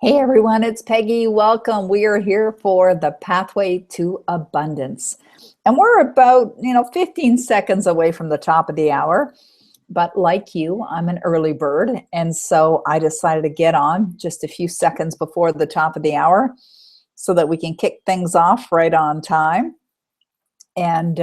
Hey everyone, it's Peggy. Welcome. We are here for the Pathway to Abundance. And we're about, 15 seconds away from the top of the hour. But like you, I'm an early bird. And so I decided to get on just a few seconds before the top of the hour so that we can kick things off right on time. And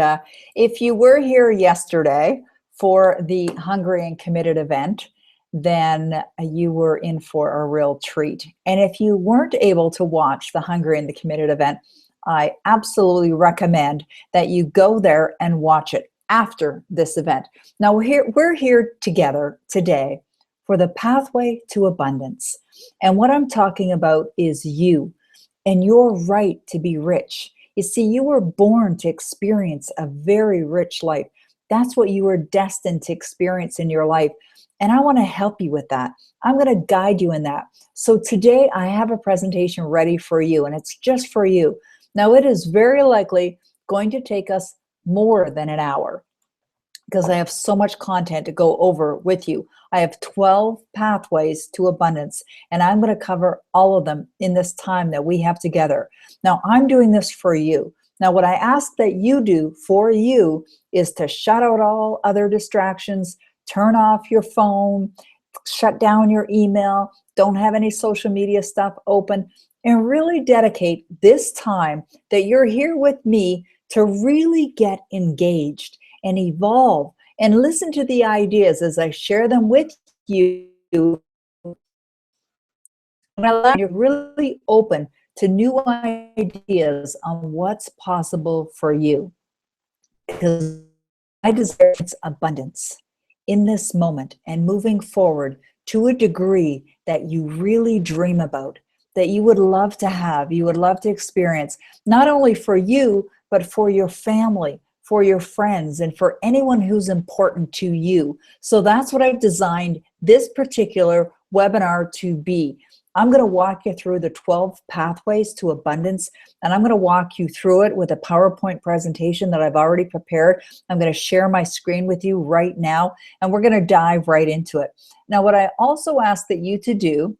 if you were here yesterday for the Hungry and Committed event, then you were in for a real treat. And if you weren't able to watch the Hungry and the Committed event, I absolutely recommend that you go there and watch it after this event. Now we're here together today for the Pathway to Abundance. And what I'm talking about is you and your right to be rich. You see, you were born to experience a very rich life. That's what you were destined to experience in your life. And I want to help you with that. I'm going to guide you in that. So today I have a presentation ready for you, and it's just for you. Now, it is very likely going to take us more than an hour because I have so much content to go over with you. I have 12 pathways to abundance, and I'm going to cover all of them in this time that we have together. Now, I'm doing this for you. Now, what I ask that you do for you is to shut out all other distractions, turn off your phone, shut down your email, don't have any social media stuff open, and really dedicate this time that you're here with me to really get engaged and evolve and listen to the ideas as I share them with you. And allow you to really open to new ideas on what's possible for you. Because I desire abundance in this moment and moving forward to a degree that you really dream about, that you would love to have, you would love to experience, not only for you, but for your family, for your friends, and for anyone who's important to you. So that's what I've designed this particular webinar to be. I'm going to walk you through the 12 pathways to abundance, and I'm going to walk you through it with a PowerPoint presentation that I've already prepared. I'm going to share my screen with you right now, and we're going to dive right into it. Now, what I also ask that you to do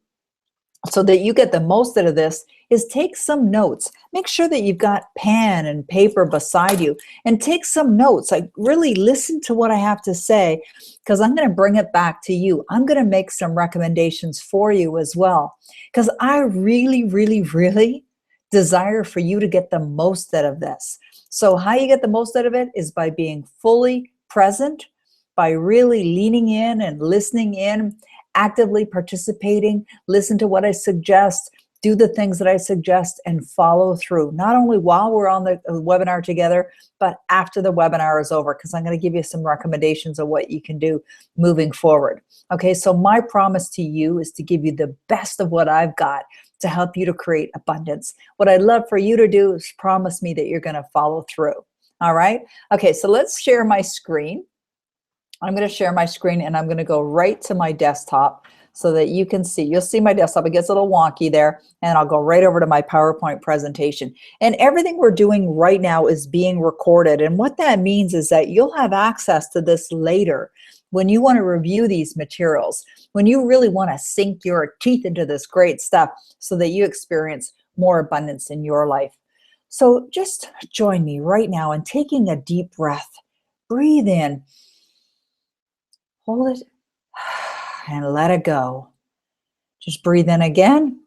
so that you get the most out of this is take some notes. Make sure that you've got pen and paper beside you and take some notes. Like, really listen to what I have to say, because I'm going to bring it back to you. I'm going to make some recommendations for you as well, because I really, really, really desire for you to get the most out of this. So how you get the most out of it is by being fully present, by really leaning in and listening in, actively participating, listen to what I suggest, do the things that I suggest, and follow through, not only while we're on the webinar together, but after the webinar is over, because I'm going to give you some recommendations of what you can do moving forward. Okay, so my promise to you is to give you the best of what I've got to help you to create abundance. What I'd love for you to do is promise me that you're going to follow through. All right? Okay, so let's share my screen. I'm going to share my screen, and I'm going to go right to my desktop so that you can see. You'll see my desktop. It gets a little wonky there, and I'll go right over to my PowerPoint presentation. And everything we're doing right now is being recorded. And what that means is that you'll have access to this later when you want to review these materials, when you really want to sink your teeth into this great stuff so that you experience more abundance in your life. So just join me right now in taking a deep breath. Breathe in. Hold it and let it go. Just breathe in again.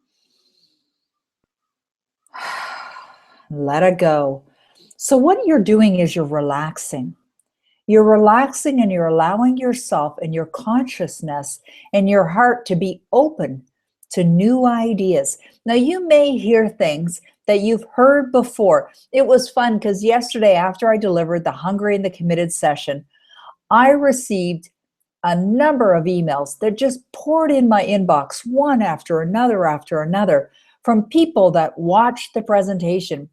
Let it go. So what you're doing is you're relaxing. You're relaxing, and you're allowing yourself and your consciousness and your heart to be open to new ideas. Now, you may hear things that you've heard before. It was fun because yesterday, after I delivered the Hungry and the Committed session, I received a number of emails that just poured in my inbox, one after another, from people that watched the presentation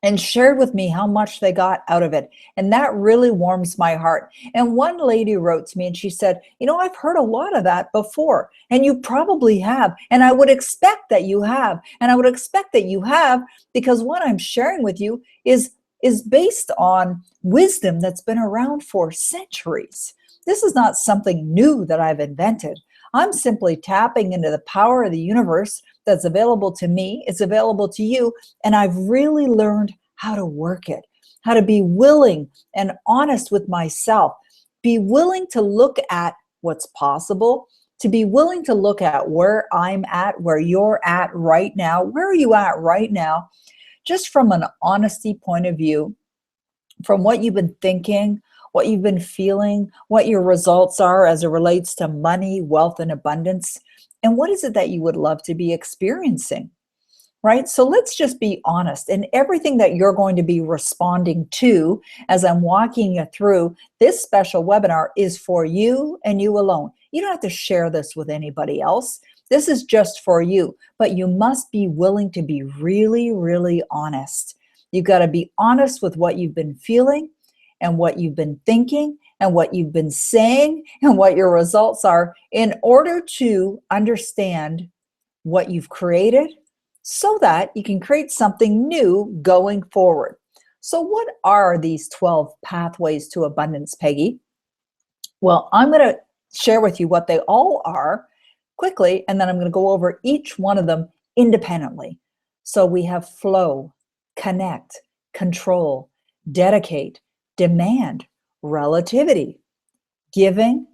and shared with me how much they got out of it. And that really warms my heart. And one lady wrote to me and she said, I've heard a lot of that before, and you probably have. And I would expect that you have. And I would expect that you have because what I'm sharing with you is based on wisdom that's been around for centuries. This is not something new that I've invented. I'm simply tapping into the power of the universe that's available to me. It's available to you. And I've really learned how to work it, how to be willing and honest with myself, be willing to look at what's possible, to be willing to look at where I'm at, where you're at right now. Where are you at right now? Just from an honesty point of view, from what you've been thinking, what you've been feeling, what your results are as it relates to money, wealth, and abundance, and what is it that you would love to be experiencing, right? So let's just be honest. And everything that you're going to be responding to as I'm walking you through this special webinar is for you and you alone. You don't have to share this with anybody else. This is just for you, but you must be willing to be really, really honest. You've got to be honest with what you've been feeling and what you've been thinking and what you've been saying and what your results are in order to understand what you've created so that you can create something new going forward. So what are these 12 pathways to abundance, Peggy? Well, I'm going to share with you what they all are quickly, and then I'm going to go over each one of them independently. So we have flow, connect, control, dedicate, demand, relativity, giving,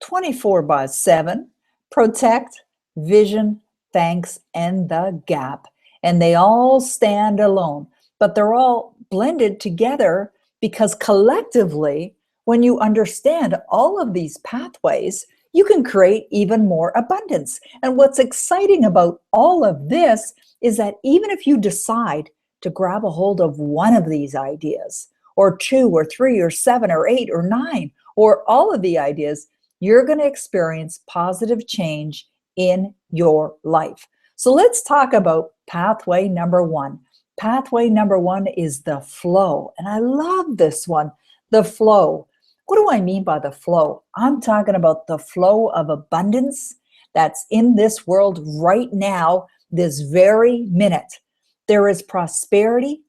24/7, protect, vision, thanks, and the gap. And they all stand alone, but they're all blended together because collectively, when you understand all of these pathways, you can create even more abundance. And what's exciting about all of this is that even if you decide to grab a hold of one of these ideas, or two, or three, or seven, or eight, or nine, or all of the ideas, you're going to experience positive change in your life. So let's talk about pathway number one. Pathway number one is the flow. And I love this one, the flow. What do I mean by the flow? I'm talking about the flow of abundance that's in this world right now, this very minute. There is prosperity,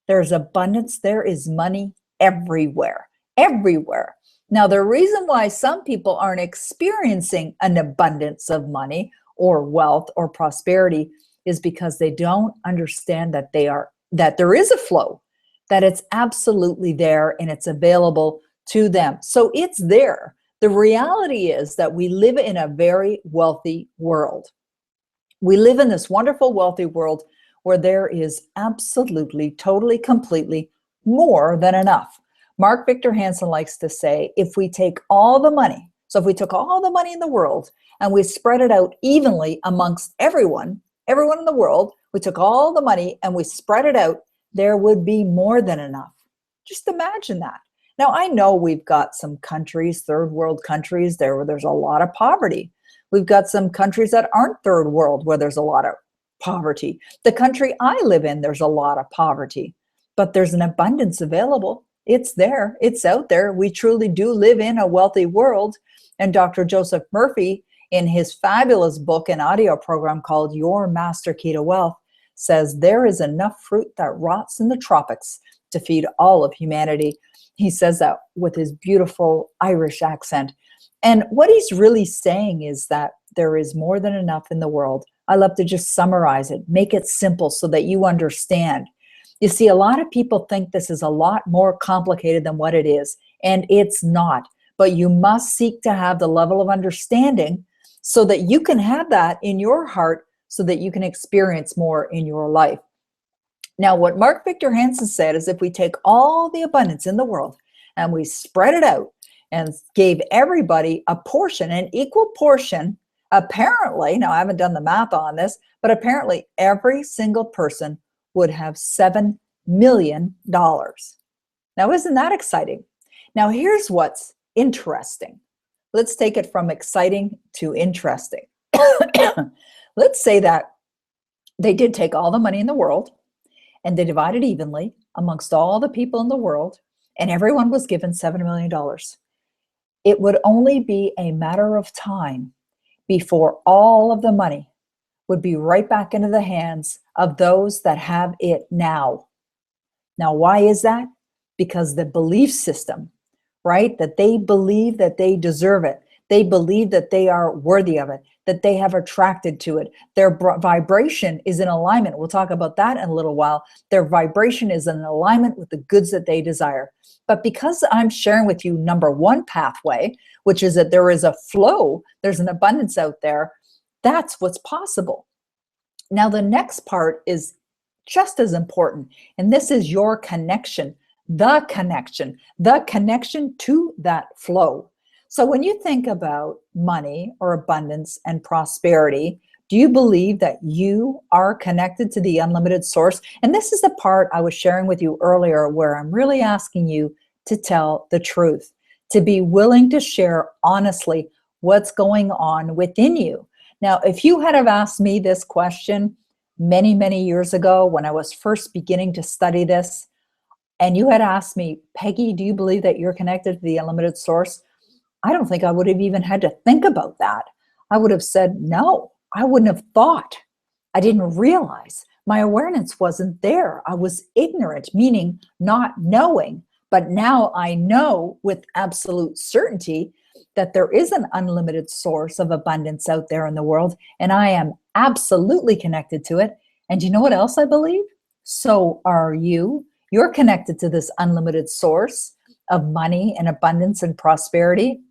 there's abundance, there is money everywhere, everywhere. Now, the reason why some people aren't experiencing an abundance of money or wealth or prosperity is because they don't understand that there is a flow, that it's absolutely there and it's available to them. So it's there. The reality is that we live in a very wealthy world. We live in this wonderful, wealthy world where there is absolutely, totally, completely more than enough. Mark Victor Hansen likes to say, if we take all the money, so if we took all the money in the world and we spread it out evenly amongst everyone in the world, we took all the money and we spread it out, there would be more than enough. Just imagine that. Now, I know we've got some countries, third world countries, where there's a lot of poverty. We've got some countries that aren't third world where there's a lot of poverty. The country I live in, there's a lot of poverty, but there's an abundance available. It's there. It's out there. We truly do live in a wealthy world. And Dr. Joseph Murphy, in his fabulous book and audio program called Your Master Key to Wealth, says there is enough fruit that rots in the tropics to feed all of humanity. He says that with his beautiful Irish accent. And what he's really saying is that there is more than enough in the world. I love to just summarize it, make it simple so that you understand. You see, a lot of people think this is a lot more complicated than what it is, and it's not. But you must seek to have the level of understanding so that you can have that in your heart so that you can experience more in your life. Now, what Mark Victor Hansen said is if we take all the abundance in the world and we spread it out and gave everybody a portion, an equal portion, apparently, now I haven't done the math on this, but apparently every single person would have $7 million. Now, isn't that exciting? Now, here's what's interesting. Let's take it from exciting to interesting. Let's say that they did take all the money in the world and they divided evenly amongst all the people in the world, and everyone was given $7 million. It would only be a matter of time before all of the money would be right back into the hands of those that have it now. Now, why is that? Because the belief system, right? That they believe that they deserve it. They believe that they are worthy of it, that they have attracted to it. Their vibration is in alignment. We'll talk about that in a little while. Their vibration is in alignment with the goods that they desire. But because I'm sharing with you number one pathway, which is that there is a flow, there's an abundance out there, that's what's possible. Now, the next part is just as important, and this is your connection, the connection to that flow. So when you think about money or abundance and prosperity, do you believe that you are connected to the unlimited source? And this is the part I was sharing with you earlier where I'm really asking you to tell the truth, to be willing to share honestly what's going on within you. Now, if you had have asked me this question many, many years ago when I was first beginning to study this, and you had asked me, Peggy, do you believe that you're connected to the unlimited source? I don't think I would have even had to think about that. I would have said, no, I wouldn't have thought. I didn't realize. My awareness wasn't there. I was ignorant, meaning not knowing. But now I know with absolute certainty that there is an unlimited source of abundance out there in the world, and I am absolutely connected to it. And you know what else I believe? So are you. You're connected to this unlimited source of money and abundance and prosperity.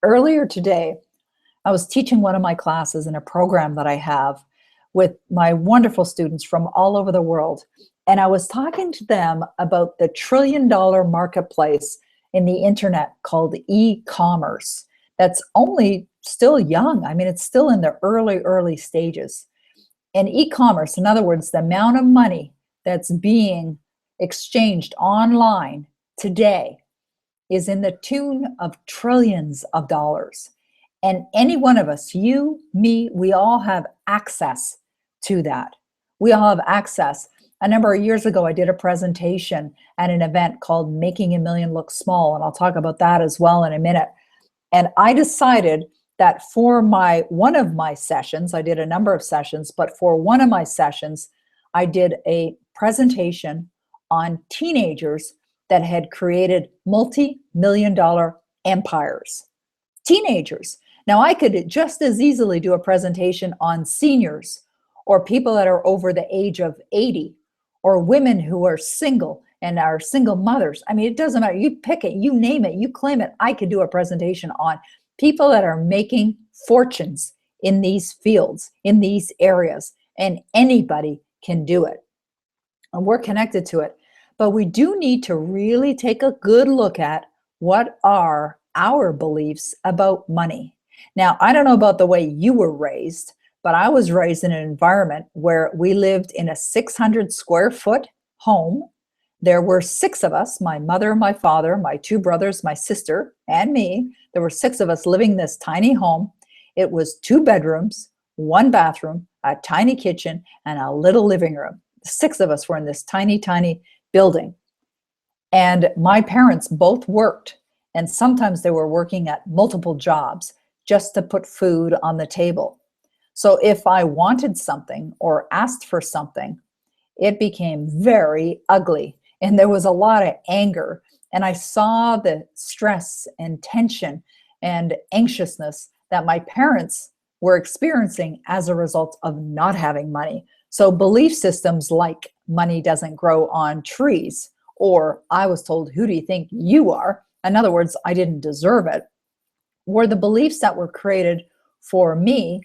Earlier today, I was teaching one of my classes in a program that I have with my wonderful students from all over the world. And I was talking to them about the trillion-dollar marketplace in the internet called e-commerce. That's only still young. I mean, it's still in the early stages. And e-commerce, in other words, the amount of money that's being exchanged online today is in the tune of trillions of dollars. And any one of us, you, me, we all have access to that. We all have access. A number of years ago, I did a presentation at an event called Making a Million Look Small, and I'll talk about that as well in a minute. And I decided that for one of my sessions, I did a number of sessions, but for one of my sessions, I did a presentation on teenagers that had created multi-million-dollar empires. Teenagers. Now, I could just as easily do a presentation on seniors or people that are over the age of 80 or women who are single and are single mothers. I mean, it doesn't matter. You pick it, you name it, you claim it. I could do a presentation on people that are making fortunes in these fields, in these areas, and anybody can do it. And we're connected to it. But we do need to really take a good look at what are our beliefs about money. Now, I don't know about the way you were raised, but I was raised in an environment where we lived in a 600 square foot home. There were 6 of us, my mother, my father, my 2 brothers, my sister, and me. There were 6 of us living in this tiny home. It was 2 bedrooms, 1 bathroom, a tiny kitchen, and a little living room. 6 of us were in this tiny building. And my parents both worked, and sometimes they were working at multiple jobs just to put food on the table. So if I wanted something or asked for something, it became very ugly, and there was a lot of anger, and I saw the stress and tension and anxiousness that my parents were experiencing as a result of not having money. So belief systems like money doesn't grow on trees, or I was told, who do you think you are? In other words, I didn't deserve it, were the beliefs that were created for me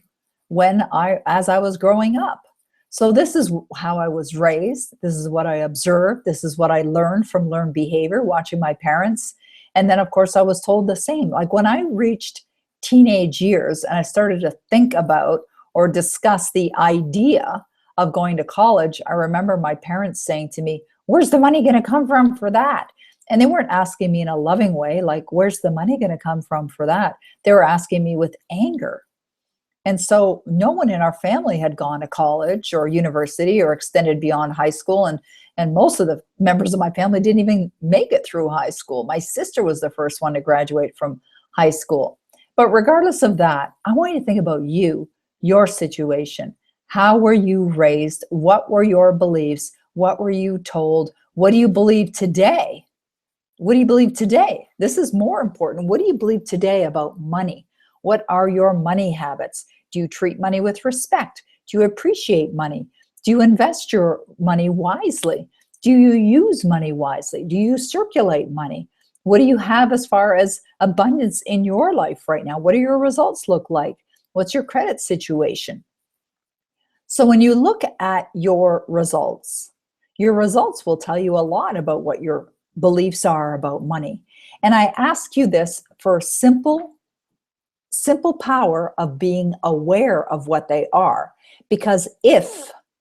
as I was growing up. So this is how I was raised. This is what I observed. This is what I learned from learned behavior, watching my parents. And then, of course, I was told the same. Like when I reached teenage years and I started to think about or discuss the idea of going to college, I remember my parents saying to me, where's the money going to come from for that? And they weren't asking me in a loving way, like, where's the money going to come from for that? They were asking me with anger. And so no one in our family had gone to college or university or extended beyond high school. And most of the members of my family didn't even make it through high school. My sister was the first one to graduate from high school. But regardless of that, I want you to think about you, your situation. How were you raised? What were your beliefs? What were you told? What do you believe today? What do you believe today? This is more important. What do you believe today about money? What are your money habits? Do you treat money with respect? Do you appreciate money? Do you invest your money wisely? Do you use money wisely? Do you circulate money? What do you have as far as abundance in your life right now? What do your results look like? What's your credit situation? So when you look at your results will tell you a lot about what your beliefs are about money. And I ask you this for simple power of being aware of what they are. Because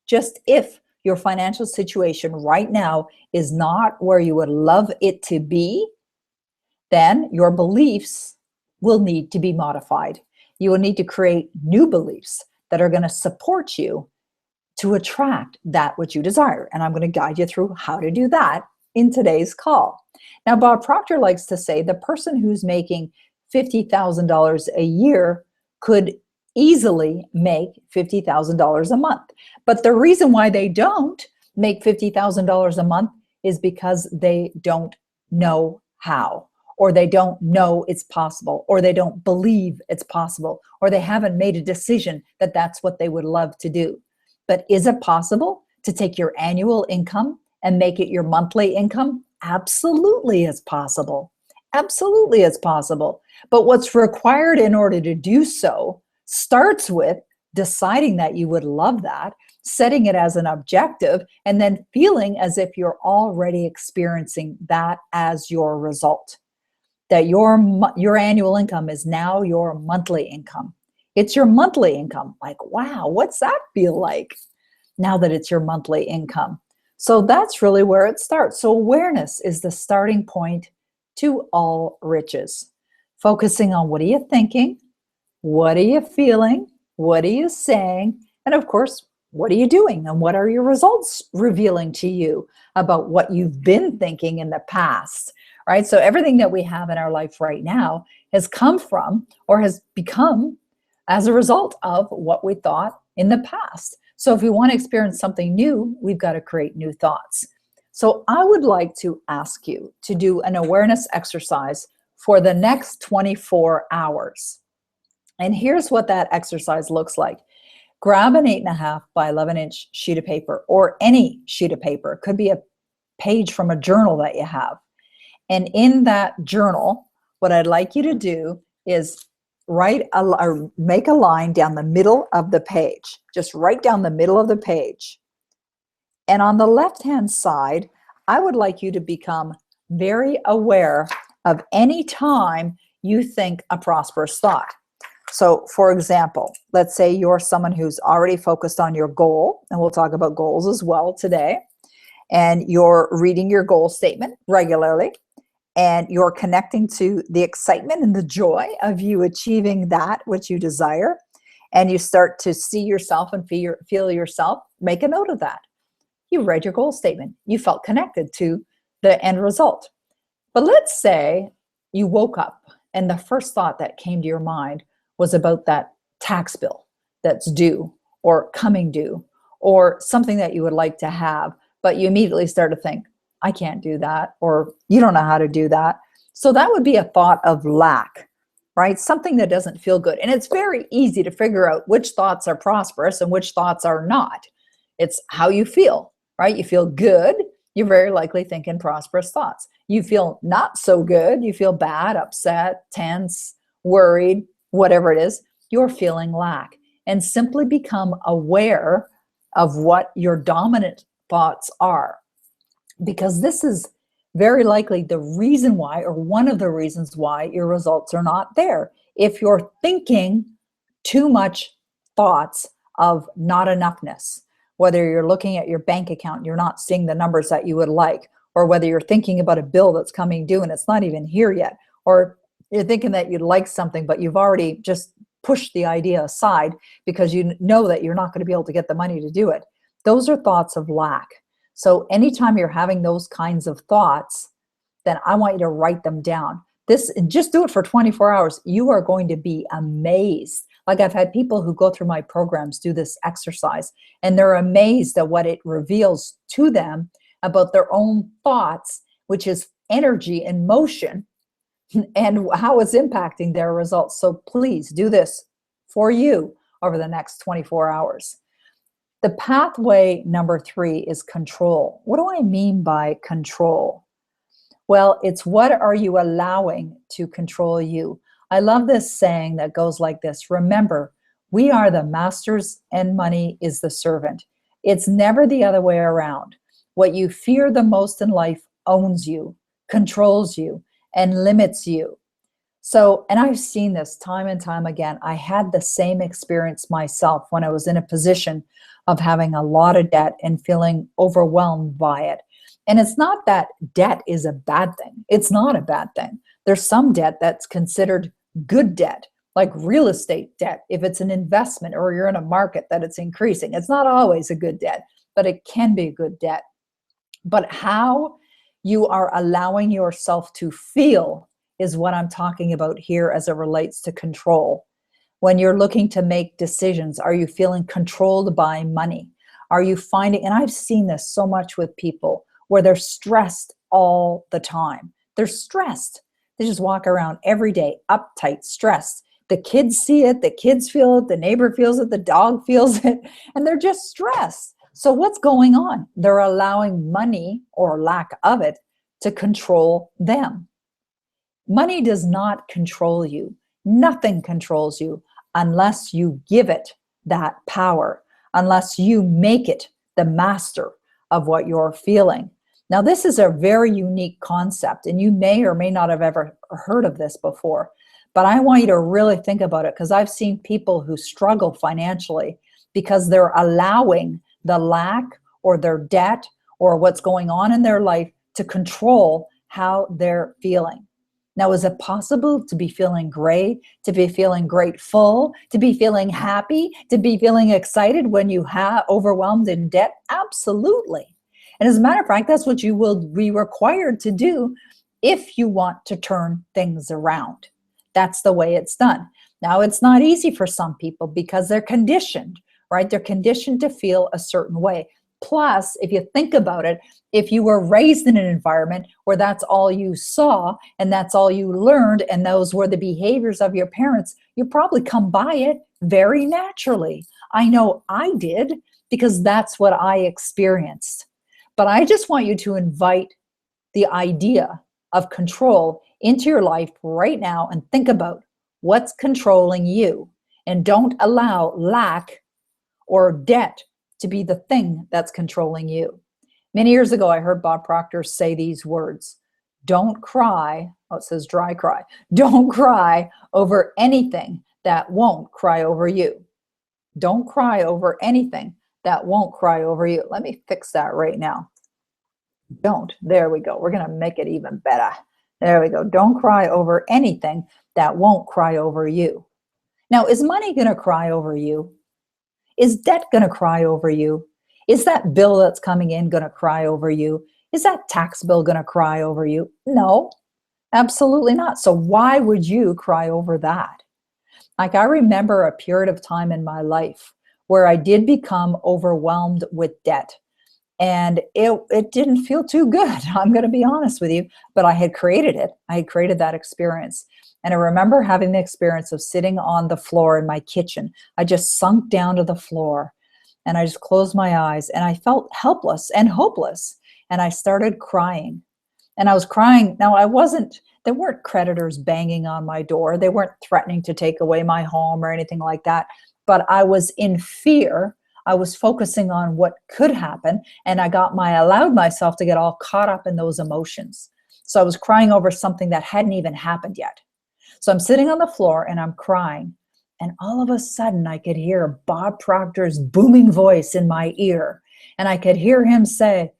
just if your financial situation right now is not where you would love it to be, then your beliefs will need to be modified. You will need to create new beliefs that are going to support you to attract that which you desire. And I'm going to guide you through how to do that in today's call. Now, Bob Proctor likes to say the person who's making $50,000 a year could easily make $50,000 a month. But the reason why they don't make $50,000 a month is because they don't know how, or they don't know it's possible, or they don't believe it's possible, or they haven't made a decision that that's what they would love to do. But is it possible to take your annual income and make it your monthly income? Absolutely, it's possible. Absolutely, it's possible. But what's required in order to do so starts with deciding that you would love that, setting it as an objective, and then feeling as if you're already experiencing that as your result. That your annual income is now your monthly income. It's your monthly income. Like, wow, what's that feel like now that it's your monthly income? So that's really where it starts. So awareness is the starting point to all riches. Focusing on what are you thinking? What are you feeling? What are you saying? And of course, what are you doing? And what are your results revealing to you about what you've been thinking in the past? Right? So everything that we have in our life right now has come from or has become as a result of what we thought in the past. So if we want to experience something new, we've got to create new thoughts. So I would like to ask you to do an awareness exercise for the next 24 hours. And here's what that exercise looks like. Grab an 8.5 by 11-inch sheet of paper, or any sheet of paper. It could be a page from a journal that you have. And in that journal, what I'd like you to do is make a line down the middle of the page, just right down the middle of the page. And on the left-hand side, I would like you to become very aware of any time you think a prosperous thought. So for example, let's say you're someone who's already focused on your goal, and we'll talk about goals as well today, and you're reading your goal statement regularly, and you're connecting to the excitement and the joy of you achieving that which you desire, and you start to see yourself and feel yourself. Make a note of that. You read your goal statement. You felt connected to the end result. But let's say you woke up and the first thought that came to your mind was about that tax bill that's due or coming due, or something that you would like to have, but you immediately start to think, I can't do that, or you don't know how to do that. So that would be a thought of lack, right? Something that doesn't feel good. And it's very easy to figure out which thoughts are prosperous and which thoughts are not. It's how you feel, right? You feel good, you're very likely thinking prosperous thoughts. You feel not so good, you feel bad, upset, tense, worried, whatever it is, you're feeling lack. And simply become aware of what your dominant thoughts are. Because this is very likely the reason why, or one of the reasons why, your results are not there. If you're thinking too much thoughts of not enoughness, whether you're looking at your bank account, you're not seeing the numbers that you would like, or whether you're thinking about a bill that's coming due and it's not even here yet, or you're thinking that you'd like something, but you've already just pushed the idea aside because you know that you're not going to be able to get the money to do it. Those are thoughts of lack. So anytime you're having those kinds of thoughts, then I want you to write them down. Just do it for 24 hours. You are going to be amazed. Like, I've had people who go through my programs do this exercise, and they're amazed at what it reveals to them about their own thoughts, which is energy in motion and how it's impacting their results. So please do this for you over the next 24 hours. The pathway number 3 is control. What do I mean by control? Well, it's what are you allowing to control you? I love this saying that goes like this. Remember, we are the masters and money is the servant. It's never the other way around. What you fear the most in life owns you, controls you, and limits you. So, and I've seen this time and time again. I had the same experience myself when I was in a position of having a lot of debt and feeling overwhelmed by it. And it's not that debt is a bad thing. It's not a bad thing. There's some debt that's considered good debt, like real estate debt. If it's an investment or you're in a market that it's increasing, it's not always a good debt, but it can be a good debt. But how you are allowing yourself to feel is what I'm talking about here as it relates to control. When you're looking to make decisions, are you feeling controlled by money? Are you finding, and I've seen this so much with people, where they're stressed all the time. They're stressed. They just walk around every day, uptight, stressed. The kids see it, the kids feel it, the neighbor feels it, the dog feels it, and they're just stressed. So what's going on? They're allowing money, or lack of it, to control them. Money does not control you. Nothing controls you unless you give it that power, unless you make it the master of what you're feeling. Now, this is a very unique concept, and you may or may not have ever heard of this before, but I want you to really think about it, because I've seen people who struggle financially because they're allowing the lack or their debt or what's going on in their life to control how they're feeling. Now, is it possible to be feeling great, to be feeling grateful, to be feeling happy, to be feeling excited when you have overwhelmed in debt? Absolutely. And as a matter of fact, that's what you will be required to do if you want to turn things around. That's the way it's done. Now, it's not easy for some people because they're conditioned, right? They're conditioned to feel a certain way. Plus, if you think about it, if you were raised in an environment where that's all you saw and that's all you learned and those were the behaviors of your parents, you probably come by it very naturally. I know I did, because that's what I experienced. But I just want you to invite the idea of control into your life right now and think about what's controlling you, and don't allow lack or debt to be the thing that's controlling you. Many years ago, I heard Bob Proctor say these words: don't cry, oh, it says dry cry, don't cry over anything that won't cry over you. Don't cry over anything that won't cry over you. Let me fix that right now. Don't. There we go. We're going to make it even better. There we go. Don't cry over anything that won't cry over you. Now, is money going to cry over you? Is debt going to cry over you? Is that bill that's coming in going to cry over you? Is that tax bill going to cry over you? No, absolutely not. So why would you cry over that? Like, I remember a period of time in my life where I did become overwhelmed with debt. And it didn't feel too good, I'm going to be honest with you, but I had created it. I had created that experience. And I remember having the experience of sitting on the floor in my kitchen. I just sunk down to the floor and I just closed my eyes and I felt helpless and hopeless. And I started crying. And I was crying. Now, there weren't creditors banging on my door. They weren't threatening to take away my home or anything like that. But I was in fear. I was focusing on what could happen, and I allowed myself to get all caught up in those emotions. So I was crying over something that hadn't even happened yet. So I'm sitting on the floor and I'm crying, and all of a sudden I could hear Bob Proctor's booming voice in my ear, and I could hear him say,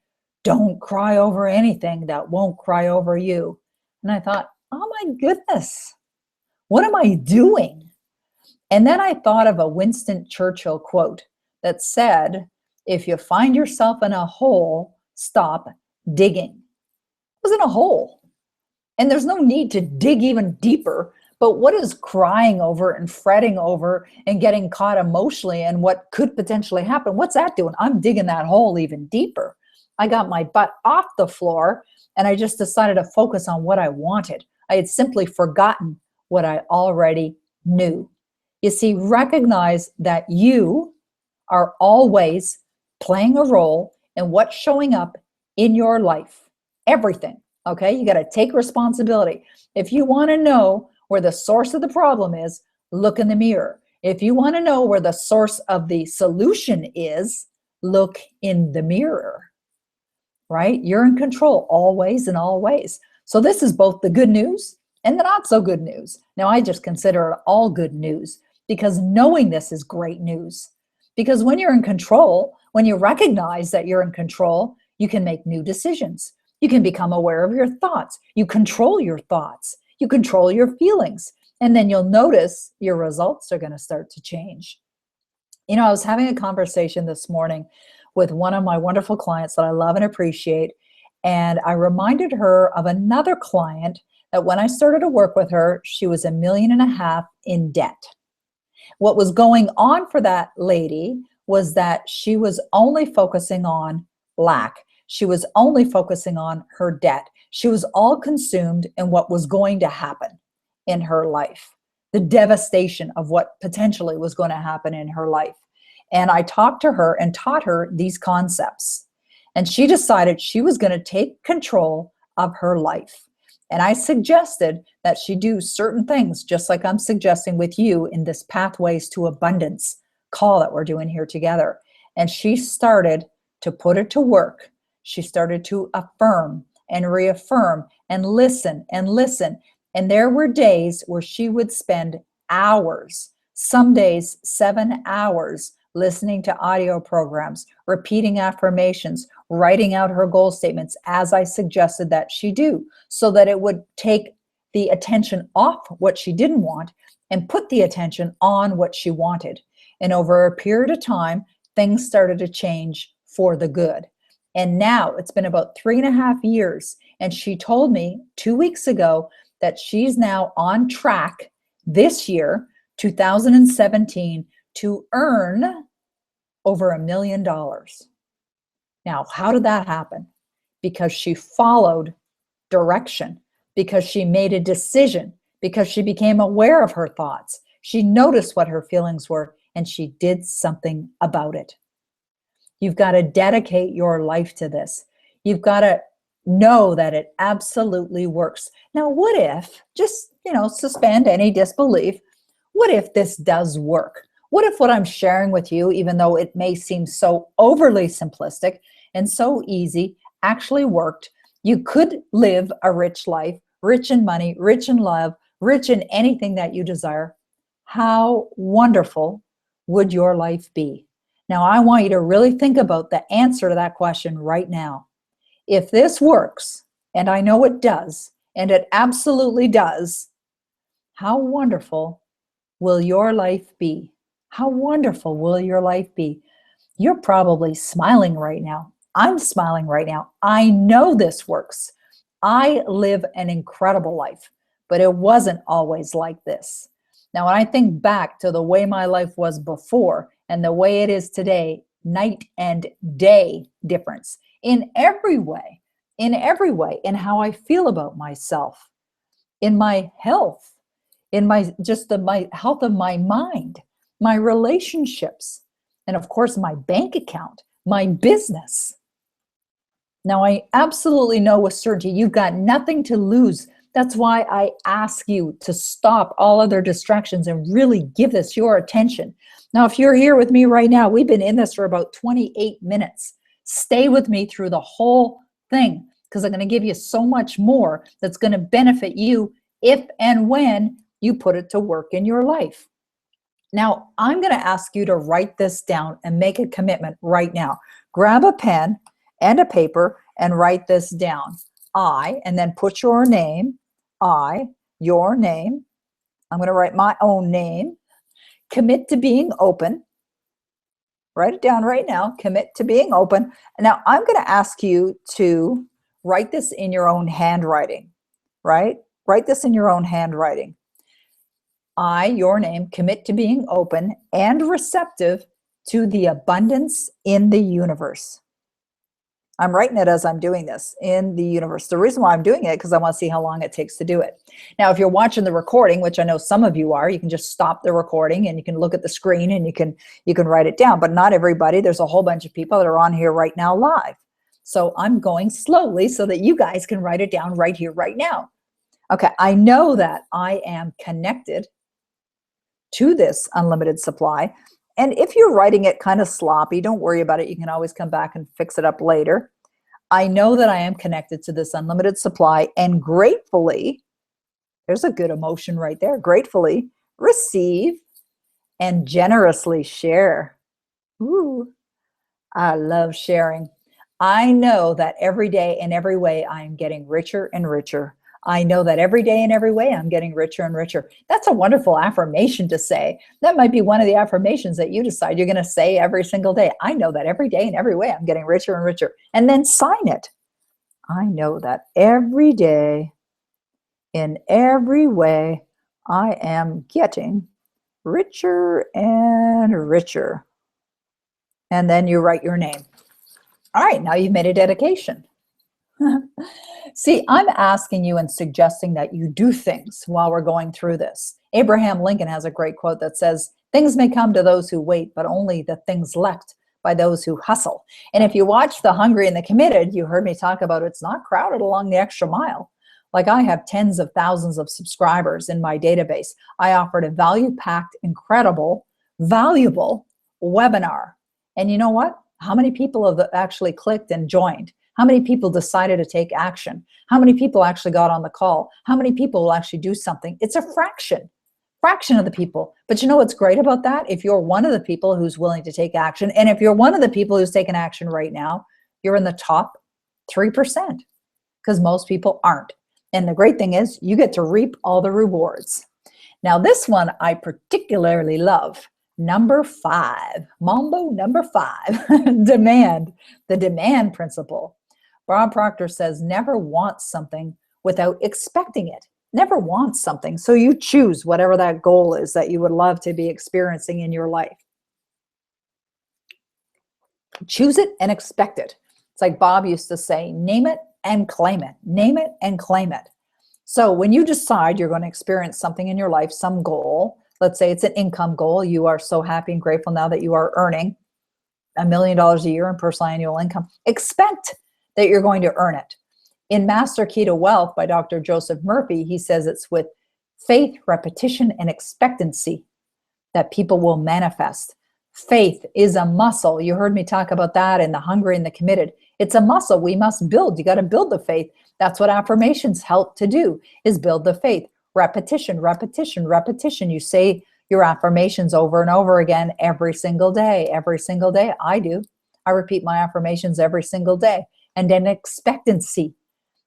"Don't cry over anything that won't cry over you." And I thought, oh my goodness, what am I doing? And then I thought of a Winston Churchill quote that said, if you find yourself in a hole, stop digging. I was in a hole. And there's no need to dig even deeper. But what is crying over and fretting over and getting caught emotionally and what could potentially happen? What's that doing? I'm digging that hole even deeper. I got my butt off the floor and I just decided to focus on what I wanted. I had simply forgotten what I already knew. You see, recognize that you are always playing a role in what's showing up in your life. Everything. Okay? You got to take responsibility. If you want to know where the source of the problem is, look in the mirror. If you want to know where the source of the solution is, look in the mirror. Right? You're in control always and always. So this is both the good news and the not so good news. Now, I just consider it all good news because knowing this is great news. Because when you're in control, when you recognize that you're in control, you can make new decisions. You can become aware of your thoughts. You control your thoughts. You control your feelings. And then you'll notice your results are going to start to change. You know, I was having a conversation this morning with one of my wonderful clients that I love and appreciate. And I reminded her of another client that when I started to work with her, she was $1.5 million in debt. What was going on for that lady was that she was only focusing on lack. She was only focusing on her debt. She was all consumed in what was going to happen in her life, the devastation of what potentially was going to happen in her life. And I talked to her and taught her these concepts. And she decided she was going to take control of her life. And I suggested that she do certain things, just like I'm suggesting with you in this Pathways to Abundance call that we're doing here together. And she started to put it to work. She started to affirm and reaffirm and listen and listen. And there were days where she would spend hours, some days 7 hours, listening to audio programs, repeating affirmations, writing out her goal statements as I suggested that she do, so that it would take the attention off what she didn't want and put the attention on what she wanted. And over a period of time, things started to change for the good. And now it's been about 3.5 years. And she told me 2 weeks ago that she's now on track this year, 2017, to earn over $1 million. Now, how did that happen? Because she followed direction, because she made a decision, because she became aware of her thoughts. She noticed what her feelings were, and she did something about it. You've got to dedicate your life to this. You've got to know that it absolutely works. Now, what if, just, suspend any disbelief, what if this does work? What if what I'm sharing with you, even though it may seem so overly simplistic and so easy, actually worked? You could live a rich life, rich in money, rich in love, rich in anything that you desire. How wonderful would your life be? Now, I want you to really think about the answer to that question right now. If this works, and I know it does, and it absolutely does, how wonderful will your life be? How wonderful will your life be? You're probably smiling right now. I'm smiling right now. I know this works. I live an incredible life, but it wasn't always like this. Now, when I think back to the way my life was before and the way it is today, night and day difference in every way, in how I feel about myself, in my health, in my health of my mind, my relationships, and of course my bank account, my business. Now, I absolutely know with certainty you've got nothing to lose. That's why I ask you to stop all other distractions and really give this your attention. Now, if you're here with me right now, we've been in this for about 28 minutes. Stay with me through the whole thing, because I'm going to give you so much more that's going to benefit you if and when you put it to work in your life. Now, I'm going to ask you to write this down and make a commitment right now. Grab a pen and a paper and write this down. And then put your name. Your name. I'm going to write my own name. Commit to being open. Write it down right now. Commit to being open. Now, I'm going to ask you to write this in your own handwriting, right? Write this in your own handwriting. Your name, commit to being open and receptive to the abundance in the universe. I'm writing it as I'm doing this in the universe. The reason why I'm doing it, because I want to see how long it takes to do it. Now, if you're watching the recording, which I know some of you are, you can just stop the recording and you can look at the screen and you can write it down. But not everybody. There's a whole bunch of people that are on here right now live. So I'm going slowly so that you guys can write it down right here, right now. Okay, I know that I am connected to this unlimited supply. And if you're writing it kind of sloppy, don't worry about it. You can always come back and fix it up later. I know that I am connected to this unlimited supply, and gratefully, there's a good emotion right there, gratefully receive and generously share. Ooh, I love sharing. I know that every day in every way I am getting richer and richer. I know that every day in every way I'm getting richer and richer. That's a wonderful affirmation to say. That might be one of the affirmations that you decide you're going to say every single day. I know that every day in every way I'm getting richer and richer. And then sign it. I know that every day in every way I am getting richer and richer. And then you write your name. All right, now you've made a dedication. See, I'm asking you and suggesting that you do things while we're going through this. Abraham Lincoln has a great quote that says, "Things may come to those who wait, but only the things left by those who hustle." And if you watch The Hungry and the Committed, you heard me talk about it's not crowded along the extra mile. Like, I have tens of thousands of subscribers in my database. I offered a value-packed, incredible, valuable webinar. And you know what? How many people have actually clicked and joined? How many people decided to take action? How many people actually got on the call? How many people will actually do something? It's a fraction of the people. But you know what's great about that? If you're one of the people who's willing to take action, and if you're one of the people who's taken action right now, you're in the top 3%, because most people aren't. And the great thing is you get to reap all the rewards. Now, this one I particularly love. Number 5, Mambo number 5, demand, the demand principle. Bob Proctor says, never want something without expecting it. Never want something. So you choose whatever that goal is that you would love to be experiencing in your life. Choose it and expect it. It's like Bob used to say, name it and claim it. Name it and claim it. So when you decide you're going to experience something in your life, some goal, let's say it's an income goal. You are so happy and grateful now that you are earning $1 million a year in personal annual income. Expect that you're going to earn it. In Master Key to Wealth by Dr. Joseph Murphy, he says it's with faith, repetition, and expectancy that people will manifest. Faith is a muscle. You heard me talk about that in The Hungry and the Committed. It's a muscle we must build. You got to build the faith. That's what affirmations help to do, is build the faith. Repetition, repetition, repetition. You say your affirmations over and over again every single day. Every single day. I do. I repeat my affirmations every single day. And then expectancy.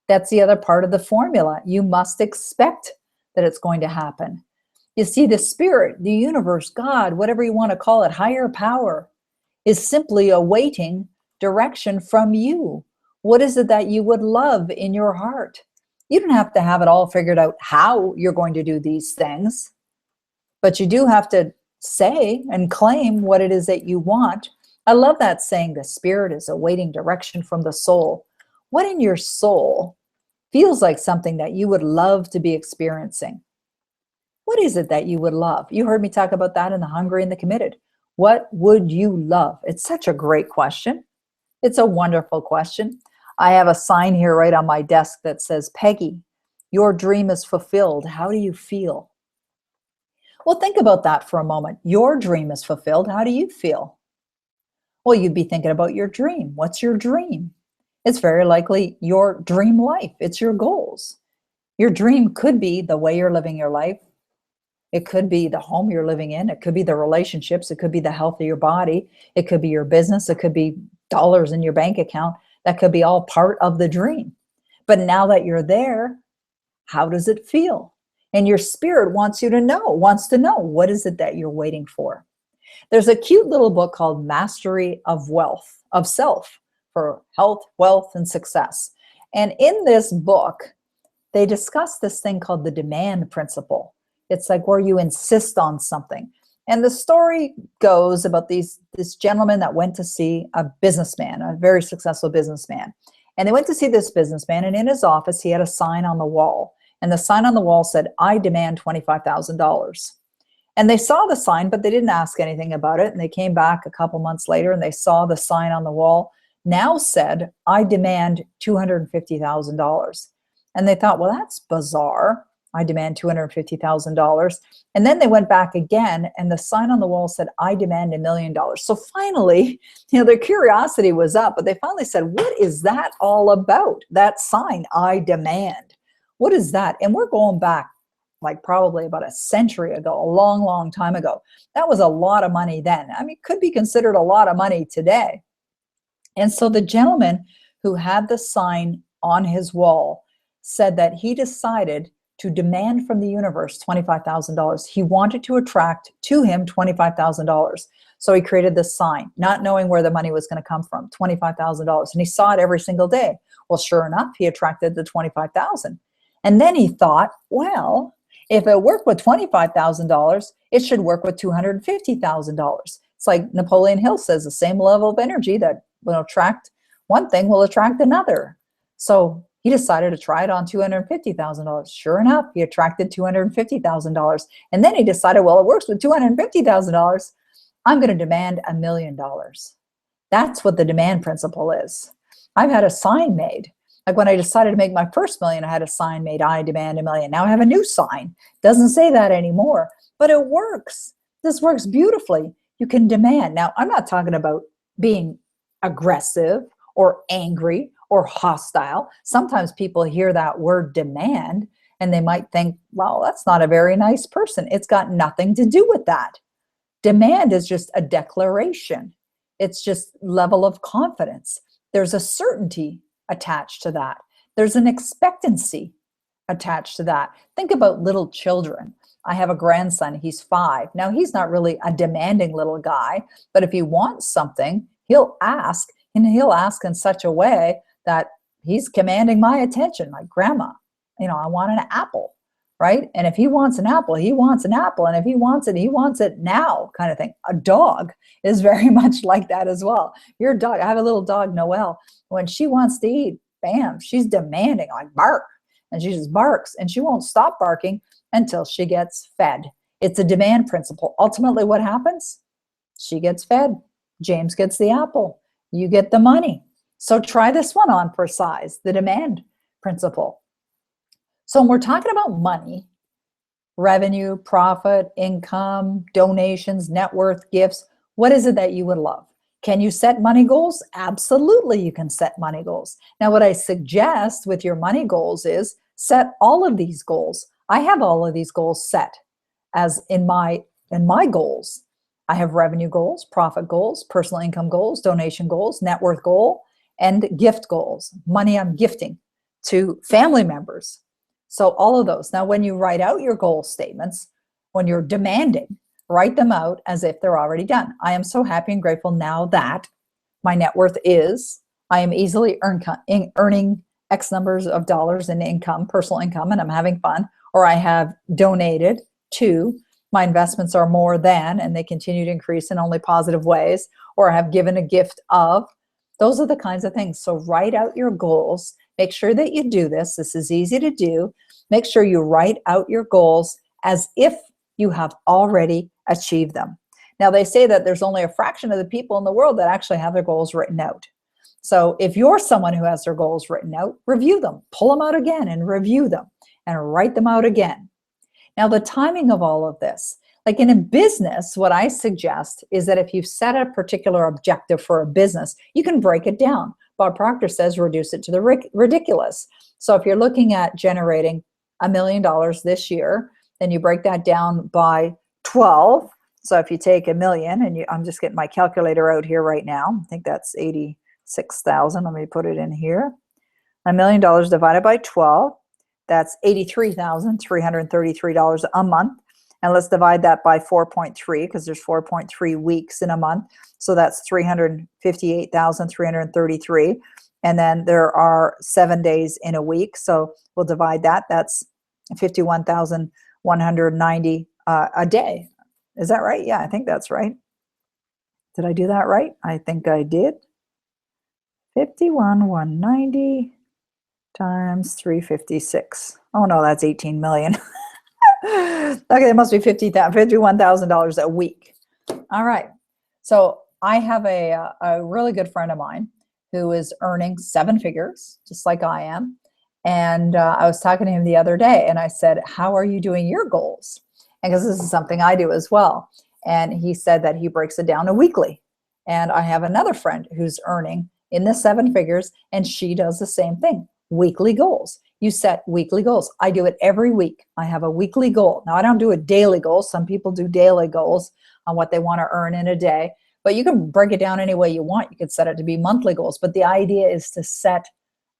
That's the other part of the formula. You must expect that it's going to happen. You see, the spirit, the universe, God, whatever you want to call it, higher power, is simply awaiting direction from you. What is it that you would love in your heart? You don't have to have it all figured out how you're going to do these things, but you do have to say and claim what it is that you want. I love that saying, the spirit is awaiting direction from the soul. What in your soul feels like something that you would love to be experiencing? What is it that you would love? You heard me talk about that in The Hungry and the Committed. What would you love? It's such a great question. It's a wonderful question. I have a sign here right on my desk that says, Peggy, your dream is fulfilled. How do you feel? Well, think about that for a moment. Your dream is fulfilled. How do you feel? Well, you'd be thinking about your dream. What's your dream? It's very likely your dream life. It's your goals. Your dream could be the way you're living your life. It could be the home you're living in. It could be the relationships. It could be the health of your body. It could be your business. It could be dollars in your bank account. That could be all part of the dream. But now that you're there, how does it feel? And your spirit wants to know what is it that you're waiting for. There's a cute little book called Mastery of Wealth, of Self, for health, wealth, and success. And in this book, they discuss this thing called the demand principle. It's like where you insist on something. And the story goes about this gentleman that went to see a businessman, a very successful businessman. And they went to see this businessman, and in his office, he had a sign on the wall. And the sign on the wall said, "I demand $25,000. And they saw the sign, but they didn't ask anything about it. And they came back a couple months later and they saw the sign on the wall now said, "I demand $250,000. And they thought, well, that's bizarre. I demand $250,000. And then they went back again and the sign on the wall said, "I demand $1,000,000. So finally, their curiosity was up, but they finally said, what is that all about? That sign, "I demand." What is that? And we're going back like probably about a century ago, a long, long time ago. That was a lot of money then. I mean, could be considered a lot of money today. And so the gentleman who had the sign on his wall said that he decided to demand from the universe $25,000. He wanted to attract to him $25,000. So he created this sign, not knowing where the money was going to come from, $25,000. And he saw it every single day. Well, sure enough, he attracted the $25,000. And then he thought, well, if it worked with $25,000, it should work with $250,000. It's like Napoleon Hill says, the same level of energy that will attract one thing will attract another. So he decided to try it on $250,000. Sure enough, he attracted $250,000. And then he decided, well, it works with $250,000. I'm going to demand $1,000,000. That's what the demand principle is. I've had a sign made. Like when I decided to make my first million, I had a sign made, "I demand $1,000,000. Now I have a new sign. Doesn't say that anymore, but it works. This works beautifully. You can demand. Now, I'm not talking about being aggressive or angry or hostile. Sometimes people hear that word demand and they might think, well, that's not a very nice person. It's got nothing to do with that. Demand is just a declaration. It's just level of confidence. There's a certainty attached to that. There's an expectancy attached to that. Think about little children. I have a grandson, he's 5. Now, he's not really a demanding little guy, but if he wants something, he'll ask, and he'll ask in such a way that he's commanding my attention. Like, "Grandma, I want an apple," right? And if he wants an apple, he wants an apple. And if he wants it now, kind of thing. A dog is very much like that as well. Your dog, I have a little dog, Noelle. When she wants to eat, bam, she's demanding, like, "Bark." And she just barks, and she won't stop barking until she gets fed. It's a demand principle. Ultimately, what happens? She gets fed. James gets the apple. You get the money. So try this one on for size, the demand principle. So when we're talking about money, revenue, profit, income, donations, net worth, gifts, what is it that you would love? Can you set money goals? Absolutely, you can set money goals. Now, what I suggest with your money goals is set all of these goals. I have all of these goals set as in my goals. I have revenue goals, profit goals, personal income goals, donation goals, net worth goal, and gift goals. Money I'm gifting to family members. So all of those. Now, when you write out your goal statements, when you're demanding, write them out as if they're already done. I am so happy and grateful now that my net worth is, I am easily earning X numbers of dollars in income, personal income, and I'm having fun. Or I have donated to, my investments are more than, and they continue to increase in only positive ways. Or I have given a gift of. Those are the kinds of things. So write out your goals. Make sure that you do this. This is easy to do. Make sure you write out your goals as if you have already achieved them. Now, they say that there's only a fraction of the people in the world that actually have their goals written out. So if you're someone who has their goals written out, review them, pull them out again and review them and write them out again. Now, the timing of all of this, like in a business, what I suggest is that if you've set a particular objective for a business, you can break it down. Bob Proctor says reduce it to the ridiculous. So if you're looking at generating $1 million this year, then you break that down by 12. So if you take 1,000,000 and I'm just getting my calculator out here right now. I think that's 86,000. Let me put it in here. $1 million divided by 12. That's $83,333 a month. And let's divide that by 4.3 because there's 4.3 weeks in a month. So that's 358,333. And then there are 7 days in a week. So we'll divide that. That's 51,190 a day. Is that right? Yeah, I think that's right. Did I do that right? I think I did. 51,190 times 356. Oh no, that's 18 million. Okay, it must be $51,000 a week. All right. So I have a really good friend of mine who is earning seven figures, just like I am. And I was talking to him the other day and I said, how are you doing your goals? And because this is something I do as well. And he said that he breaks it down to weekly. And I have another friend who's earning in the seven figures, and she does the same thing. Weekly goals. You set weekly goals. I do it every week. I have a weekly goal. Now, I don't do a daily goal. Some people do daily goals on what they want to earn in a day, but you can break it down any way you want. You could set it to be monthly goals, but the idea is to set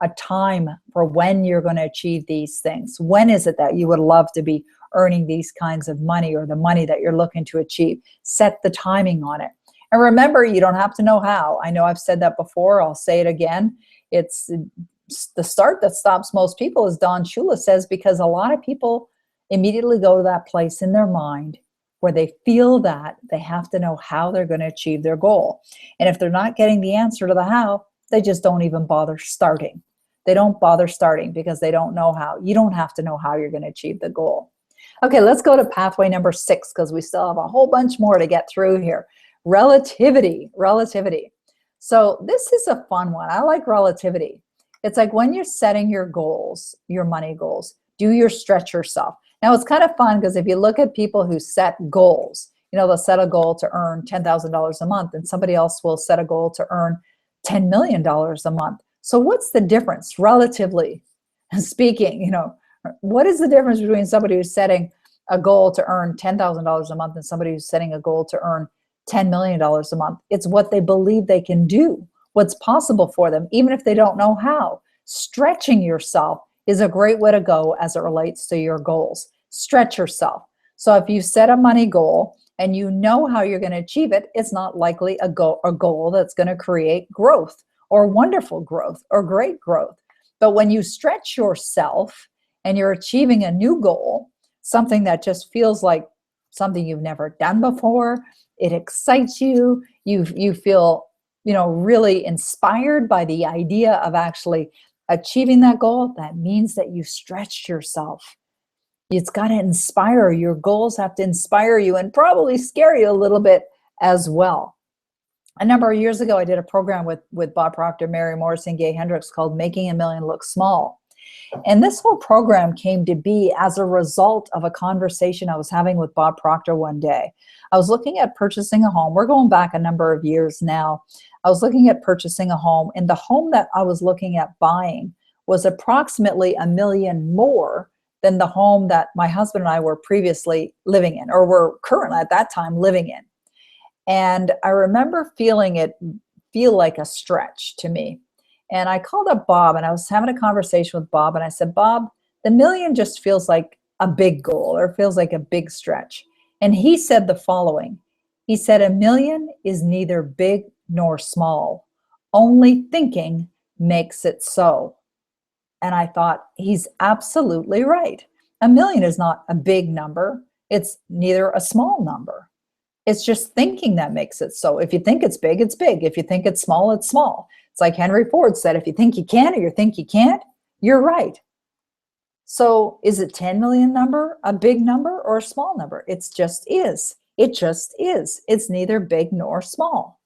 a time for when you're going to achieve these things. When is it that you would love to be earning these kinds of money, or the money that you're looking to achieve? Set the timing on it. And remember, you don't have to know how. I know I've said that before. I'll say it again. It's the start that stops most people, as Don Shula says, because a lot of people immediately go to that place in their mind where they feel that they have to know how they're going to achieve their goal. And if they're not getting the answer to the how, they just don't even bother starting. They don't bother starting because they don't know how. You don't have to know how you're going to achieve the goal. Okay, let's go to pathway number 6 because we still have a whole bunch more to get through here. Relativity. So this is a fun one. I like relativity. It's like when you're setting your goals, your money goals, do you stretch yourself? Now, it's kind of fun because if you look at people who set goals, they'll set a goal to earn $10,000 a month, and somebody else will set a goal to earn $10 million a month. So what's the difference, relatively speaking? What is the difference between somebody who's setting a goal to earn $10,000 a month and somebody who's setting a goal to earn $10 million a month? It's what they believe they can do, what's possible for them, even if they don't know how. Stretching yourself is a great way to go as it relates to your goals. Stretch yourself. So if you set a money goal and you know how you're going to achieve it, it's not likely a goal that's going to create growth or wonderful growth or great growth. But when you stretch yourself and you're achieving a new goal, something that just feels like something you've never done before, it excites you, you feel really inspired by the idea of actually achieving that goal, that means that you stretched yourself. It's got to inspire. Your goals have to inspire you and probably scare you a little bit as well. A number of years ago, I did a program with Bob Proctor, Mary Morrison, Gay Hendricks called Making a Million Look Small. And this whole program came to be as a result of a conversation I was having with Bob Proctor one day. I was looking at purchasing a home. We're going back a number of years now. I was looking at purchasing a home, and the home that I was looking at buying was approximately $1 million more than the home that my husband and I were previously living in, or were currently at that time living in. And I remember feeling it feel like a stretch to me. And I called up Bob, and I was having a conversation with Bob, and I said, Bob, the million just feels like a big goal, or feels like a big stretch. And he said the following. He said, $1 million is neither big nor small. Only thinking makes it so. And I thought, he's absolutely right. $1 million is not a big number. It's neither a small number. It's just thinking that makes it so. If you think it's big, it's big. If you think it's small, it's small. It's like Henry Ford said, if you think you can or you think you can't, you're right. So is it 10 million number a big number or a small number? It just is. It just is. It's neither big nor small.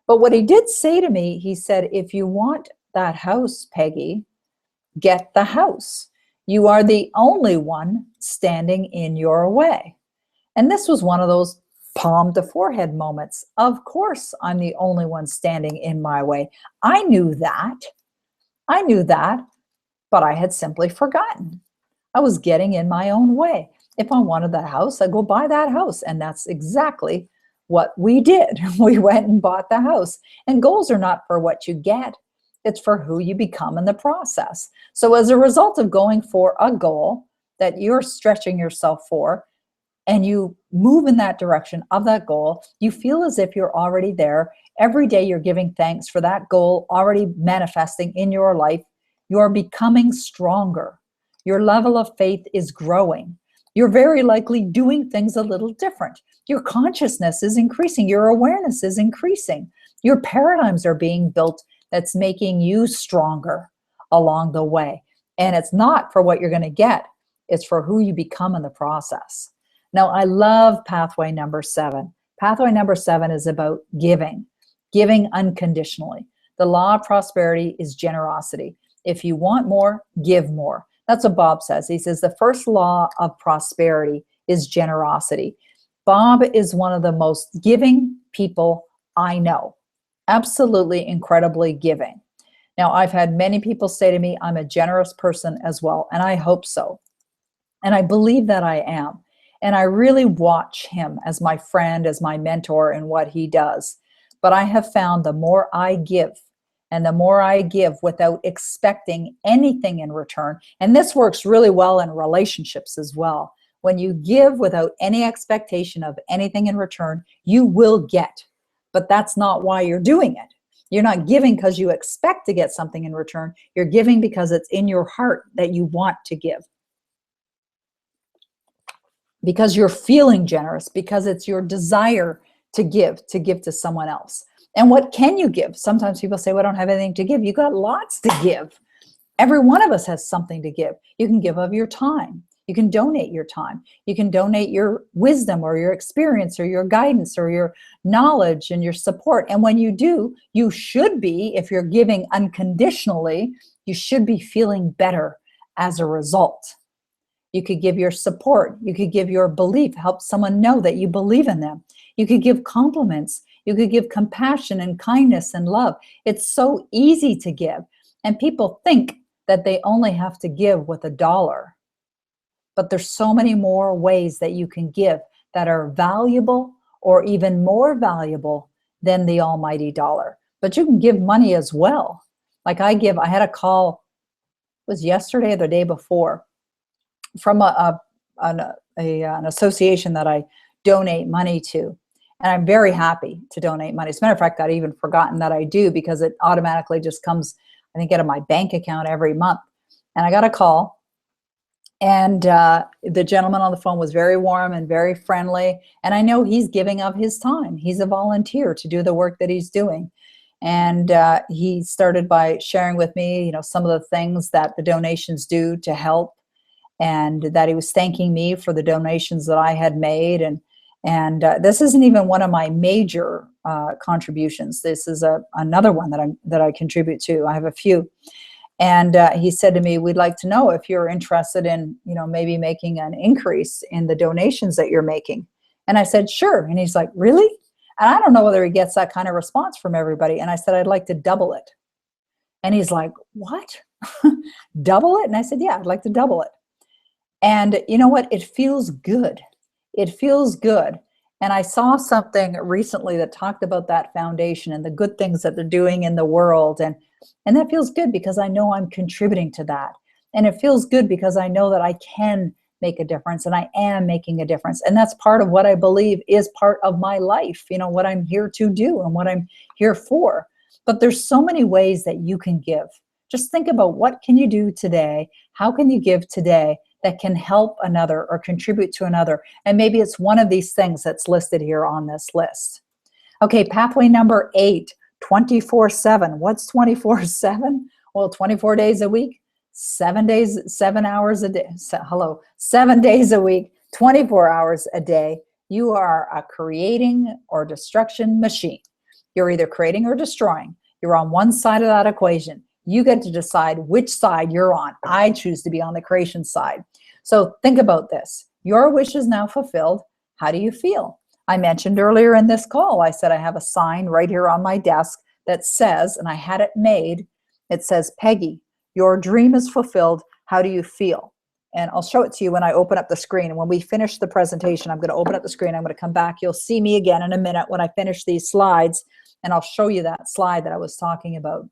But what he did say to me, he said, if you want that house, Peggy, get the house. You are the only one standing in your way. And this was one of those palm to forehead moments. Of course, I'm the only one standing in my way. I knew that. But I had simply forgotten. I was getting in my own way. If I wanted that house, I'd go buy that house. And that's exactly what we did. We went and bought the house. And goals are not for what you get. It's for who you become in the process. So as a result of going for a goal that you're stretching yourself for, and you move in that direction of that goal, you feel as if you're already there. Every day you're giving thanks for that goal already manifesting in your life. You're becoming stronger. Your level of faith is growing. You're very likely doing things a little different. Your consciousness is increasing. Your awareness is increasing. Your paradigms are being built that's making you stronger along the way. And it's not for what you're going to get, it's for who you become in the process. Now, I love pathway number 7. Pathway number 7 is about giving, giving unconditionally. The law of prosperity is generosity. If you want more, give more. That's what Bob says. He says the first law of prosperity is generosity. Bob is one of the most giving people I know. Absolutely incredibly giving. Now, I've had many people say to me, I'm a generous person as well, and I hope so. And I believe that I am. And I really watch him as my friend, as my mentor, and what he does. But I have found the more I give, and the more I give without expecting anything in return, and this works really well in relationships as well. When you give without any expectation of anything in return, you will get. But that's not why you're doing it. You're not giving because you expect to get something in return. You're giving because it's in your heart that you want to give. Because you're feeling generous, because it's your desire to give to someone else. And what can you give? Sometimes people say, well, I don't have anything to give. You got lots to give. Every one of us has something to give. You can give of your time. You can donate your time. You can donate your wisdom or your experience or your guidance or your knowledge and your support. And when you do, you should be, if you're giving unconditionally, you should be feeling better as a result. You could give your support. You could give your belief, help someone know that you believe in them. You could give compliments. You could give compassion and kindness and love. It's so easy to give. And people think that they only have to give with $1. But there's so many more ways that you can give that are valuable or even more valuable than the almighty dollar. But you can give money as well. Like I had a call, it was yesterday or the day before, from an association that I donate money to. And I'm very happy to donate money. As a matter of fact, I'd even forgotten that I do because it automatically just comes, I think, out of my bank account every month. And I got a call, and the gentleman on the phone was very warm and very friendly. And I know he's giving of his time. He's a volunteer to do the work that he's doing. And he started by sharing with me, some of the things that the donations do to help, and that he was thanking me for the donations that I had made. And this isn't even one of my major contributions. This is another one that I contribute to. I have a few. And he said to me, we'd like to know if you're interested in, maybe making an increase in the donations that you're making. And I said, sure. And he's like, really? And I don't know whether he gets that kind of response from everybody. And I said, I'd like to double it. And he's like, what? Double it? And I said, yeah, I'd like to double it. And you know what? It feels good. It feels good. And I saw something recently that talked about that foundation and the good things that they're doing in the world. And that feels good because I know I'm contributing to that. And it feels good because I know that I can make a difference and I am making a difference. And that's part of what I believe is part of my life, what I'm here to do and what I'm here for. But there's so many ways that you can give. Just think about, what can you do today? How can you give today that can help another or contribute to another? And maybe it's one of these things that's listed here on this list. Okay, pathway number 8, 24/7. What's 24/7? Well, 24 days a week, 7 days, 7 hours a day. 7 days a week, 24 hours a day. You are a creating or destruction machine. You're either creating or destroying. You're on one side of that equation. You get to decide which side you're on. I choose to be on the creation side. So think about this. Your wish is now fulfilled. How do you feel? I mentioned earlier in this call, I said I have a sign right here on my desk that says, and I had it made, it says, Peggy, your dream is fulfilled. How do you feel? And I'll show it to you when I open up the screen. And when we finish the presentation, I'm going to open up the screen. I'm going to come back. You'll see me again in a minute when I finish these slides, and I'll show you that slide that I was talking about.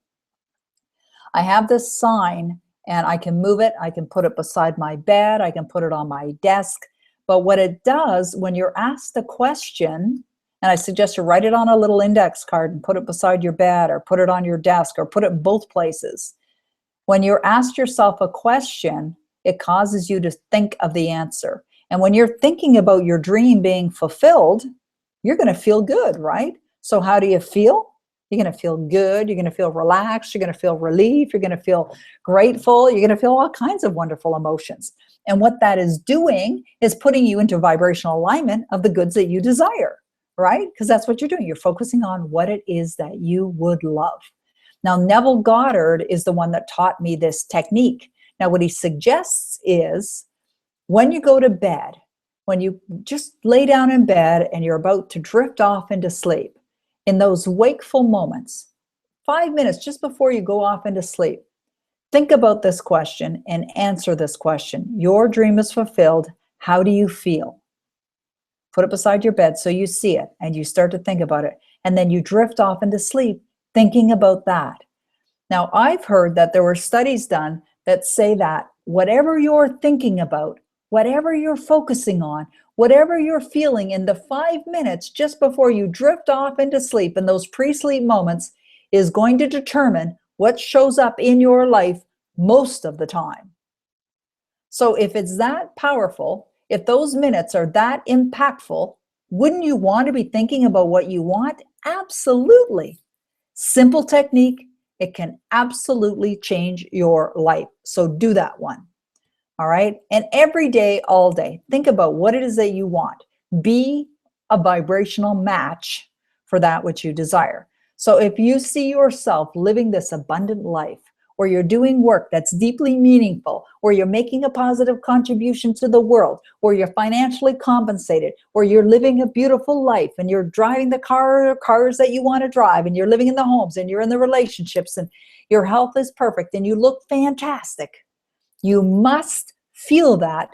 I have this sign, and I can move it. I can put it beside my bed. I can put it on my desk. But what it does, when you're asked a question, and I suggest you write it on a little index card and put it beside your bed or put it on your desk or put it in both places. When you're asked yourself a question, it causes you to think of the answer. And when you're thinking about your dream being fulfilled, you're going to feel good, right? So how do you feel? You're going to feel good. You're going to feel relaxed. You're going to feel relief. You're going to feel grateful. You're going to feel all kinds of wonderful emotions. And what that is doing is putting you into vibrational alignment of the goods that you desire, right? Because that's what you're doing. You're focusing on what it is that you would love. Now, Neville Goddard is the one that taught me this technique. Now, what he suggests is when you go to bed, when you just lay down in bed and you're about to drift off into sleep, in those wakeful moments, 5 minutes just before you go off into sleep, think about this question and answer this question. Your dream is fulfilled. How do you feel? Put it beside your bed so you see it and you start to think about it. And then you drift off into sleep thinking about that. Now, I've heard that there were studies done that say that whatever you're thinking about, whatever you're focusing on, whatever you're feeling in the 5 minutes just before you drift off into sleep in those pre-sleep moments is going to determine what shows up in your life most of the time. So if it's that powerful, if those minutes are that impactful, wouldn't you want to be thinking about what you want? Absolutely. Simple technique. It can absolutely change your life. So do that one. All right. And every day, all day, think about what it is that you want. Be a vibrational match for that which you desire. So if you see yourself living this abundant life, or you're doing work that's deeply meaningful, or you're making a positive contribution to the world, or you're financially compensated, or you're living a beautiful life and you're driving the cars that you want to drive, and you're living in the homes and you're in the relationships and your health is perfect and you look fantastic, you must feel that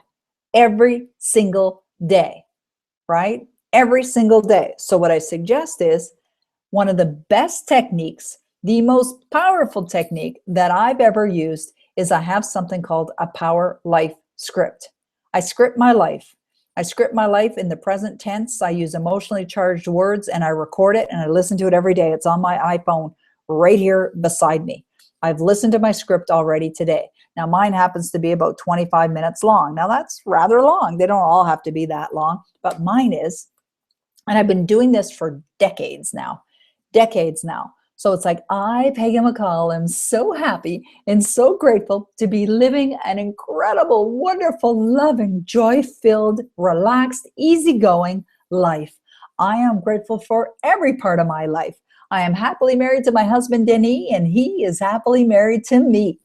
every single day, right? Every single day. So what I suggest is one of the best techniques, the most powerful technique that I've ever used is I have something called a Power Life script. I script my life. I script my life in the present tense. I use emotionally charged words and I record it and I listen to it every day. It's on my iPhone right here beside me. I've listened to my script already today. Now mine happens to be about 25 minutes long. Now that's rather long. They don't all have to be that long, but mine is. And I've been doing this for decades now. So it's like, I, Peggy McCall, am so happy and so grateful to be living an incredible, wonderful, loving, joy-filled, relaxed, easygoing life. I am grateful for every part of my life. I am happily married to my husband, Denis, and he is happily married to me.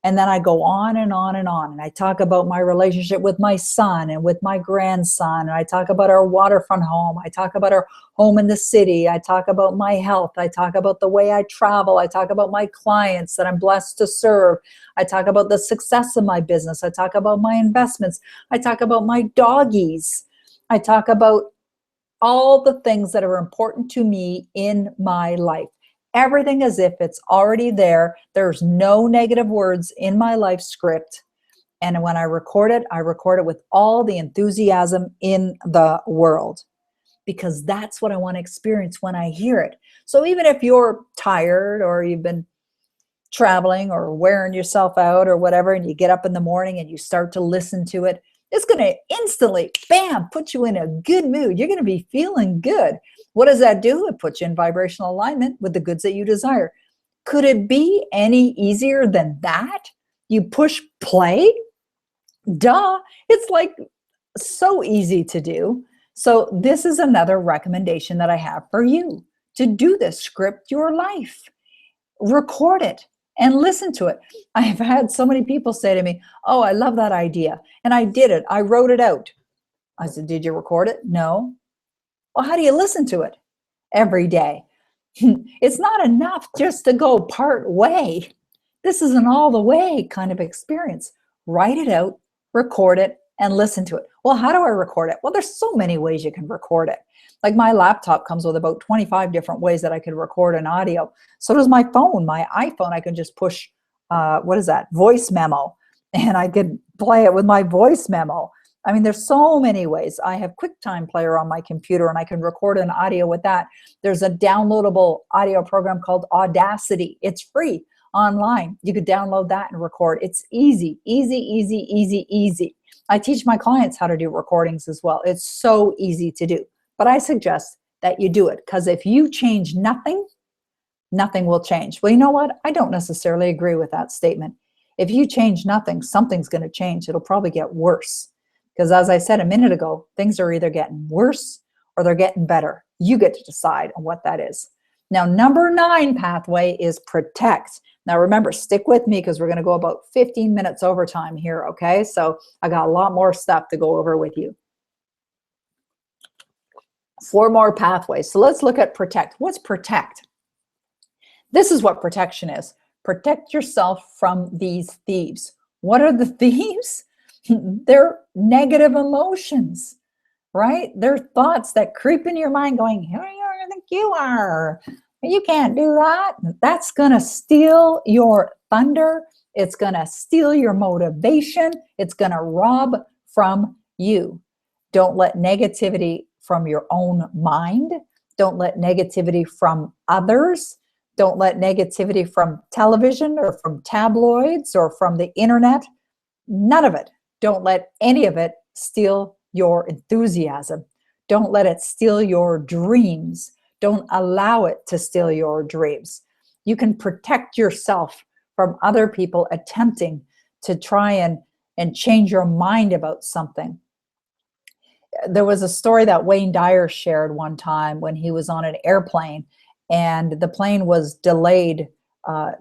And then I go on and on and on. And I talk about my relationship with my son and with my grandson. And I talk about our waterfront home. I talk about our home in the city. I talk about my health. I talk about the way I travel. I talk about my clients that I'm blessed to serve. I talk about the success of my business. I talk about my investments. I talk about my doggies. I talk about all the things that are important to me in my life. Everything as if it's already there. There's no negative words in my life script. And when I record it with all the enthusiasm in the world, because that's what I want to experience when I hear it. So even if you're tired or you've been traveling or wearing yourself out or whatever, and you get up in the morning and you start to listen to it, it's going to instantly, bam, put you in a good mood. You're going to be feeling good. What does that do? It puts you in vibrational alignment with the goods that you desire. Could it be any easier than that? You push play? Duh. It's like so easy to do. So this is another recommendation that I have for you to do this. Script your life. Record it and listen to it. I've had so many people say to me, oh, I love that idea. And I did it. I wrote it out. I said, did you record it? No. Well, how do you listen to it? Every day. It's not enough just to go part way. This is an all the way kind of experience. Write it out, record it, and listen to it. Well, how do I record it? Well, there's so many ways you can record it. Like my laptop comes with about 25 different ways that I could record an audio. So does my phone, my iPhone. I can just push, what is that? Voice memo. And I could play it with my voice memo. I mean, there's so many ways. I have QuickTime Player on my computer and I can record an audio with that. There's a downloadable audio program called Audacity. It's free online. You could download that and record. It's easy, easy, easy, easy, easy. I teach my clients how to do recordings as well. It's so easy to do, but I suggest that you do it, because if you change nothing, nothing will change. Well, you know what? I don't necessarily agree with that statement. If you change nothing, something's going to change. It'll probably get worse. Because as I said a minute ago, things are either getting worse or they're getting better. You get to decide on what that is. Now, number 9 pathway is protect. Now, remember, stick with me because we're going to go about 15 minutes overtime here, okay? So I got a lot more stuff to go over with you. 4 more pathways. So let's look at protect. What's protect? This is what protection is. Protect yourself from these thieves. What are the thieves? They're negative emotions, right? They're thoughts that creep in your mind going, who do you think you are? You can't do that. That's going to steal your thunder. It's going to steal your motivation. It's going to rob from you. Don't let negativity from your own mind. Don't let negativity from others. Don't let negativity from television or from tabloids or from the internet. None of it. Don't let any of it steal your enthusiasm. Don't let it steal your dreams. Don't allow it to steal your dreams. You can protect yourself from other people attempting to try and change your mind about something. There was a story that Wayne Dyer shared one time when he was on an airplane and the plane was delayed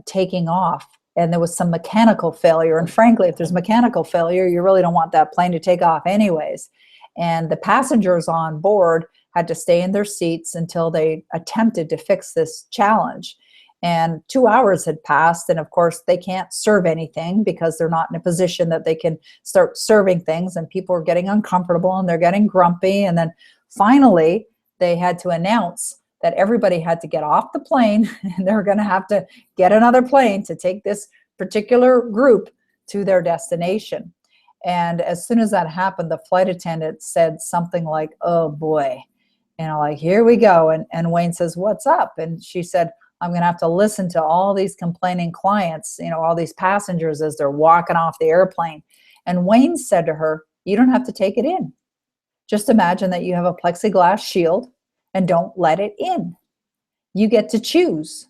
taking off, and there was some mechanical failure. And frankly, if there's mechanical failure, you really don't want that plane to take off anyways. And the passengers on board had to stay in their seats until they attempted to fix this challenge. And 2 hours had passed, and of course they can't serve anything because they're not in a position that they can start serving things, and people are getting uncomfortable and they're getting grumpy. And then finally they had to announce that everybody had to get off the plane and they're going to have to get another plane to take this particular group to their destination. And as soon as that happened, the flight attendant said something like, oh boy, like, here we go. And Wayne says, what's up? And she said, I'm going to have to listen to all these complaining clients, all these passengers as they're walking off the airplane. And Wayne said to her, you don't have to take it in. Just imagine that you have a plexiglass shield and don't let it in. You get to choose.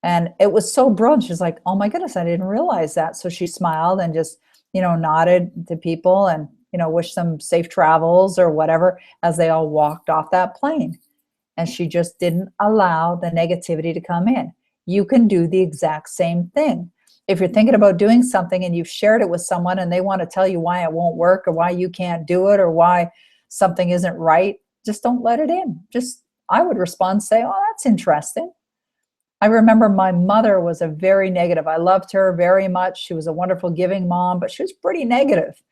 And it was so brilliant. She's like, oh my goodness, I didn't realize that. So she smiled and just, nodded to people and, wished them safe travels or whatever as they all walked off that plane. And she just didn't allow the negativity to come in. You can do the exact same thing. If you're thinking about doing something and you've shared it with someone and they want to tell you why it won't work or why you can't do it or why something isn't right, just don't let it in. I would respond, say, oh, that's interesting. I remember my mother was a very negative. I loved her very much. She was a wonderful giving mom, but she was pretty negative.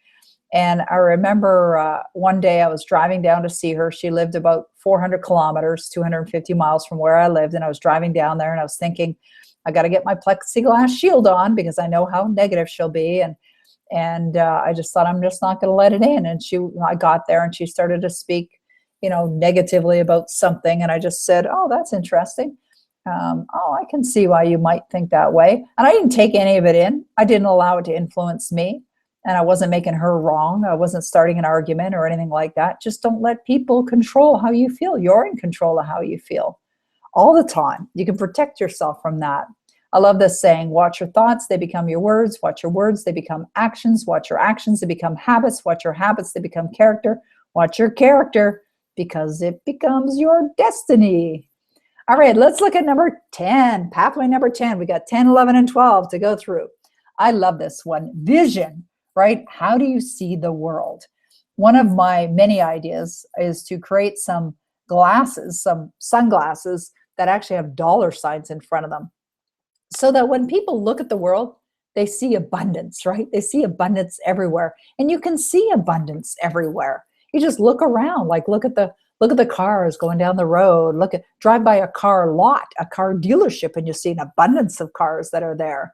And I remember one day I was driving down to see her. She lived about 400 kilometers, 250 miles from where I lived. And I was driving down there and I was thinking, I got to get my plexiglass shield on because I know how negative she'll be. And I just thought, I'm just not going to let it in. And I got there and she started to speak, negatively about something. And I just said, oh, that's interesting. I can see why you might think that way. And I didn't take any of it in. I didn't allow it to influence me. And I wasn't making her wrong. I wasn't starting an argument or anything like that. Just don't let people control how you feel. You're in control of how you feel all the time. You can protect yourself from that. I love this saying, watch your thoughts, they become your words. Watch your words, they become actions. Watch your actions, they become habits. Watch your habits, they become character. Watch your character, because it becomes your destiny. All right, let's look at number 10, pathway number 10. We got 10, 11, and 12 to go through. I love this one, vision, right? How do you see the world? One of my many ideas is to create some glasses, some sunglasses that actually have dollar signs in front of them, so that when people look at the world, they see abundance, right? They see abundance everywhere. And you can see abundance everywhere. You just look around, like look at the cars going down the road, drive by a car lot, a car dealership, and you see an abundance of cars that are there.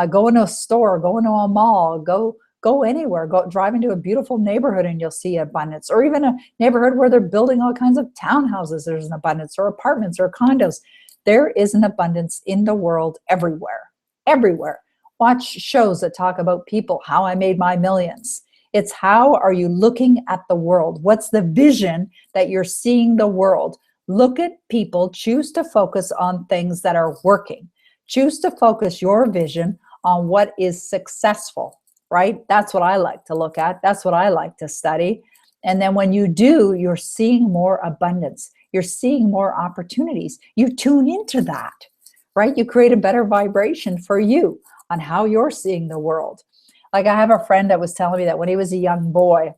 Go into a store, go into a mall, go anywhere, drive into a beautiful neighborhood and you'll see abundance. Or even a neighborhood where they're building all kinds of townhouses, there's an abundance, or apartments or condos. There is an abundance in the world everywhere, everywhere. Watch shows that talk about people, how I made my millions. It's how are you looking at the world? What's the vision that you're seeing the world? Look at people, choose to focus on things that are working. Choose to focus your vision on what is successful, right? That's what I like to look at. That's what I like to study. And then when you do, you're seeing more abundance. You're seeing more opportunities. You tune into that, right? You create a better vibration for you on how you're seeing the world. Like I have a friend that was telling me that when he was a young boy,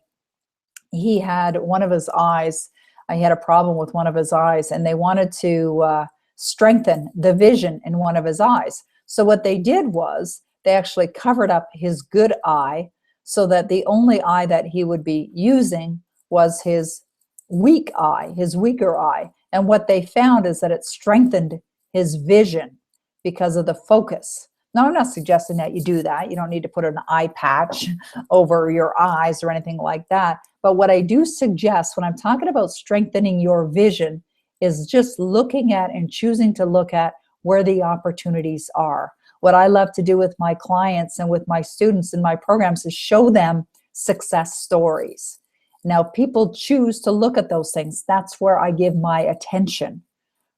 he had one of his eyes, he had a problem with one of his eyes, and they wanted to strengthen the vision in one of his eyes. So what they did was they actually covered up his good eye so that the only eye that he would be using was his weak eye, his weaker eye. And what they found is that it strengthened his vision because of the focus. Now, I'm not suggesting that you do that. You don't need to put an eye patch over your eyes or anything like that. But what I do suggest when I'm talking about strengthening your vision is just looking at and choosing to look at where the opportunities are. What I love to do with my clients and with my students in my programs is show them success stories. Now, people choose to look at those things. That's where I give my attention,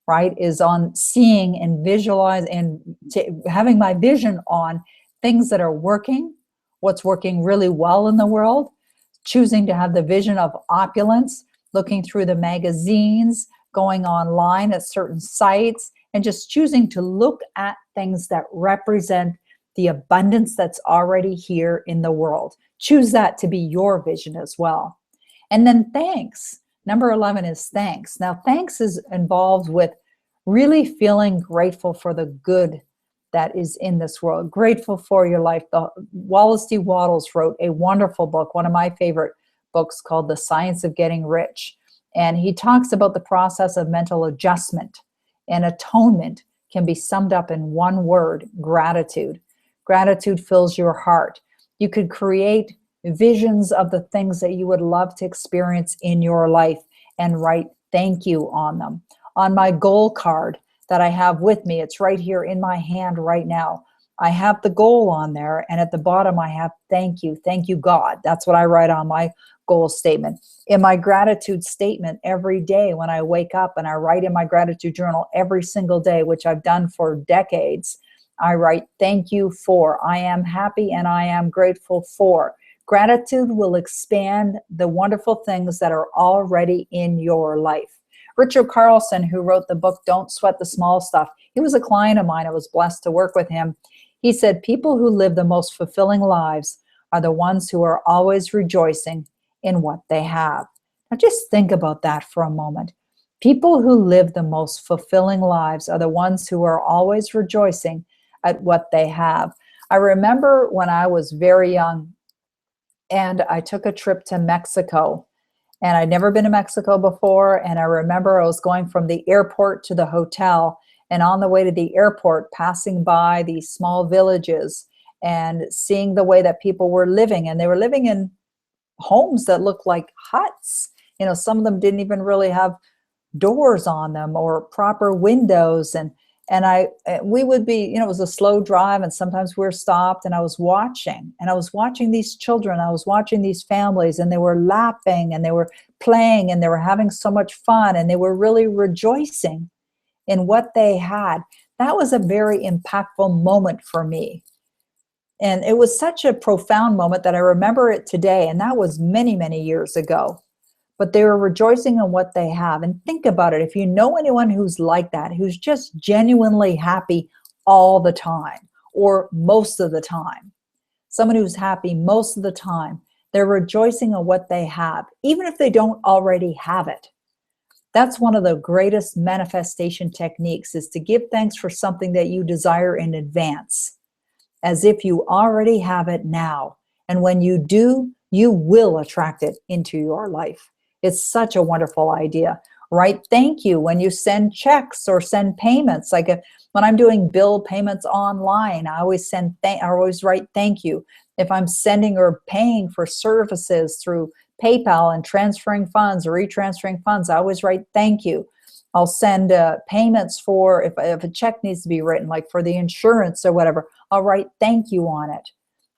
right? Is on seeing and visualize and having my vision on things that are working, what's working really well in the world, choosing to have the vision of opulence, looking through the magazines, going online at certain sites, and just choosing to look at things that represent the abundance that's already here in the world. Choose that to be your vision as well. And then thanks. Number 11 is thanks. Now, thanks is involved with really feeling grateful for the good that is in this world, grateful for your life. Wallace D. Wattles wrote a wonderful book, one of my favorite books, called The Science of Getting Rich. And he talks about the process of mental adjustment, and atonement can be summed up in one word: gratitude. Gratitude fills your heart. You could create visions of the things that you would love to experience in your life and write thank you on them. On my goal card that I have with me, it's right here in my hand right now, I have the goal on there, and at the bottom I have thank you God. That's what I write on my goal statement. In my gratitude statement every day when I wake up, and I write in my gratitude journal every single day, which I've done for decades, I write thank you for, I am happy and I am grateful for. Gratitude will expand the wonderful things that are already in your life. Richard Carlson, who wrote the book, Don't Sweat the Small Stuff, he was a client of mine. I was blessed to work with him. He said, people who live the most fulfilling lives are the ones who are always rejoicing in what they have. Now just think about that for a moment. People who live the most fulfilling lives are the ones who are always rejoicing at what they have. I remember when I was very young and I took a trip to Mexico. And I'd never been to Mexico before. And I remember I was going from the airport to the hotel. And on the way to the airport, passing by these small villages and seeing the way that people were living. And they were living in homes that looked like huts. You know, some of them didn't even really have doors on them or proper windows. And we would be, you know, it was a slow drive, and sometimes we were stopped, and I was watching these children, I was watching these families, and they were laughing and they were playing and they were having so much fun, and they were really rejoicing in what they had. That was a very impactful moment for me. And it was such a profound moment that I remember it today. And that was many, many years ago. But they were rejoicing in what they have. And think about it. If you know anyone who's like that, who's just genuinely happy all the time or most of the time, someone who's happy most of the time, they're rejoicing in what they have, even if they don't already have it. That's one of the greatest manifestation techniques, is to give thanks for something that you desire in advance, as if you already have it now. And when you do, you will attract it into your life. It's such a wonderful idea. Write thank you when you send checks or send payments. Like when I'm doing bill payments online, I always write thank you. If I'm sending or paying for services through PayPal and transferring funds or retransferring funds, I always write thank you. I'll send payments for, if a check needs to be written, like for the insurance or whatever, I'll write thank you on it.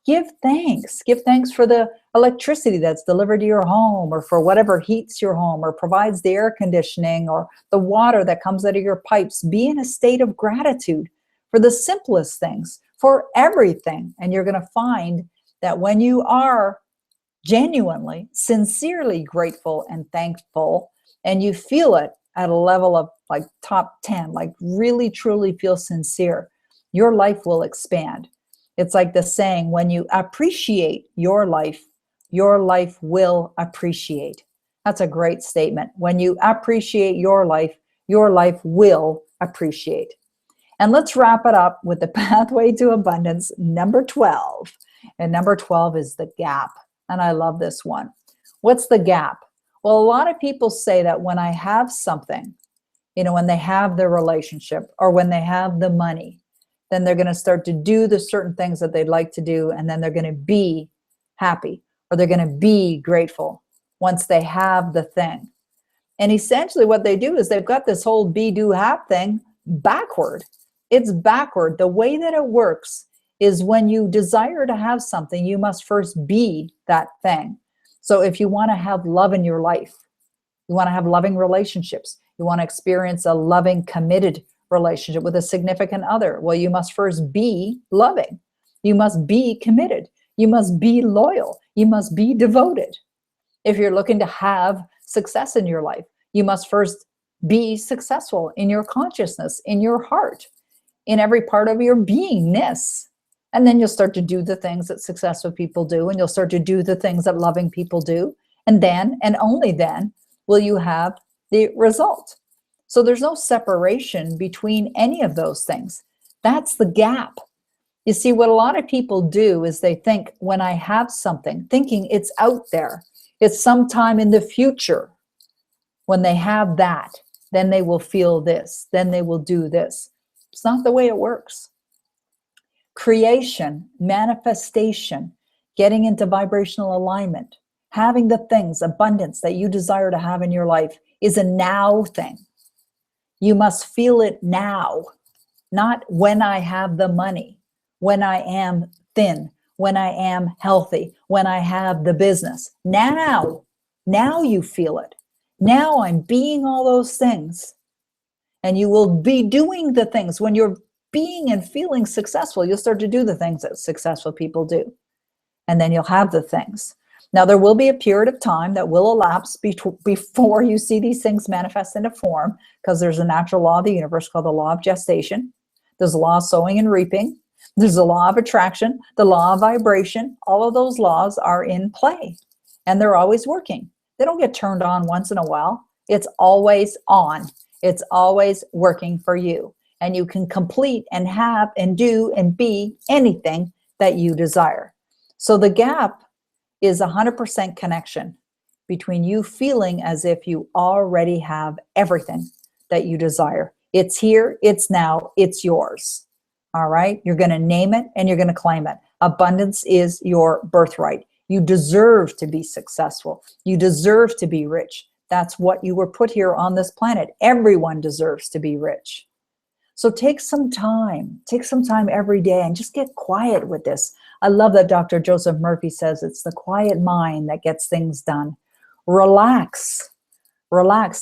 Give thanks. Give thanks for the electricity that's delivered to your home, or for whatever heats your home or provides the air conditioning, or the water that comes out of your pipes. Be in a state of gratitude for the simplest things, for everything. And you're going to find that when you are genuinely, sincerely grateful and thankful, and you feel it at a level of like top 10, like really truly feel sincere, your life will expand. It's like the saying, when you appreciate your life will appreciate. That's a great statement. When you appreciate your life will appreciate. And let's wrap it up with the pathway to abundance, number 12. And number 12 is the gap. And I love this one. What's the gap? Well, a lot of people say that when I have something, when they have their relationship or when they have the money, then they're going to start to do the certain things that they'd like to do. And then they're going to be happy, or they're going to be grateful once they have the thing. And essentially what they do is they've got this whole be, do, have thing backward. It's backward. The way that it works is when you desire to have something, you must first be that thing. So if you want to have love in your life, you want to have loving relationships, you want to experience a loving, committed relationship with a significant other, well, you must first be loving. You must be committed. You must be loyal. You must be devoted. If you're looking to have success in your life, you must first be successful in your consciousness, in your heart, in every part of your beingness. And then you'll start to do the things that successful people do, and you'll start to do the things that loving people do. And then, and only then, will you have the result. So there's no separation between any of those things. That's the gap. You see, what a lot of people do is they think, when I have something, thinking it's out there, it's sometime in the future, when they have that, then they will feel this, then they will do this. It's not the way it works. Creation, manifestation, getting into vibrational alignment, having the things, abundance that you desire to have in your life is a now thing. You must feel it now, not when I have the money, when I am thin, when I am healthy, when I have the business. Now you feel it. Now I'm being all those things. And you will be doing the things. When you're being and feeling successful, you'll start to do the things that successful people do. And then you'll have the things. Now, there will be a period of time that will elapse before you see these things manifest into form, because there's a natural law of the universe called the law of gestation. There's a law of sowing and reaping. There's a law of attraction, the law of vibration. All of those laws are in play, and they're always working. They don't get turned on once in a while. It's always on. It's always working for you. And you can complete and have and do and be anything that you desire. So the gap is 100% connection between you feeling as if you already have everything that you desire. It's here, it's now, it's yours. All right? You're going to name it and you're going to claim it. Abundance is your birthright. You deserve to be successful. You deserve to be rich. That's what you were put here on this planet. Everyone deserves to be rich. So take some time every day and just get quiet with this. I love that Dr. Joseph Murphy says it's the quiet mind that gets things done. Relax.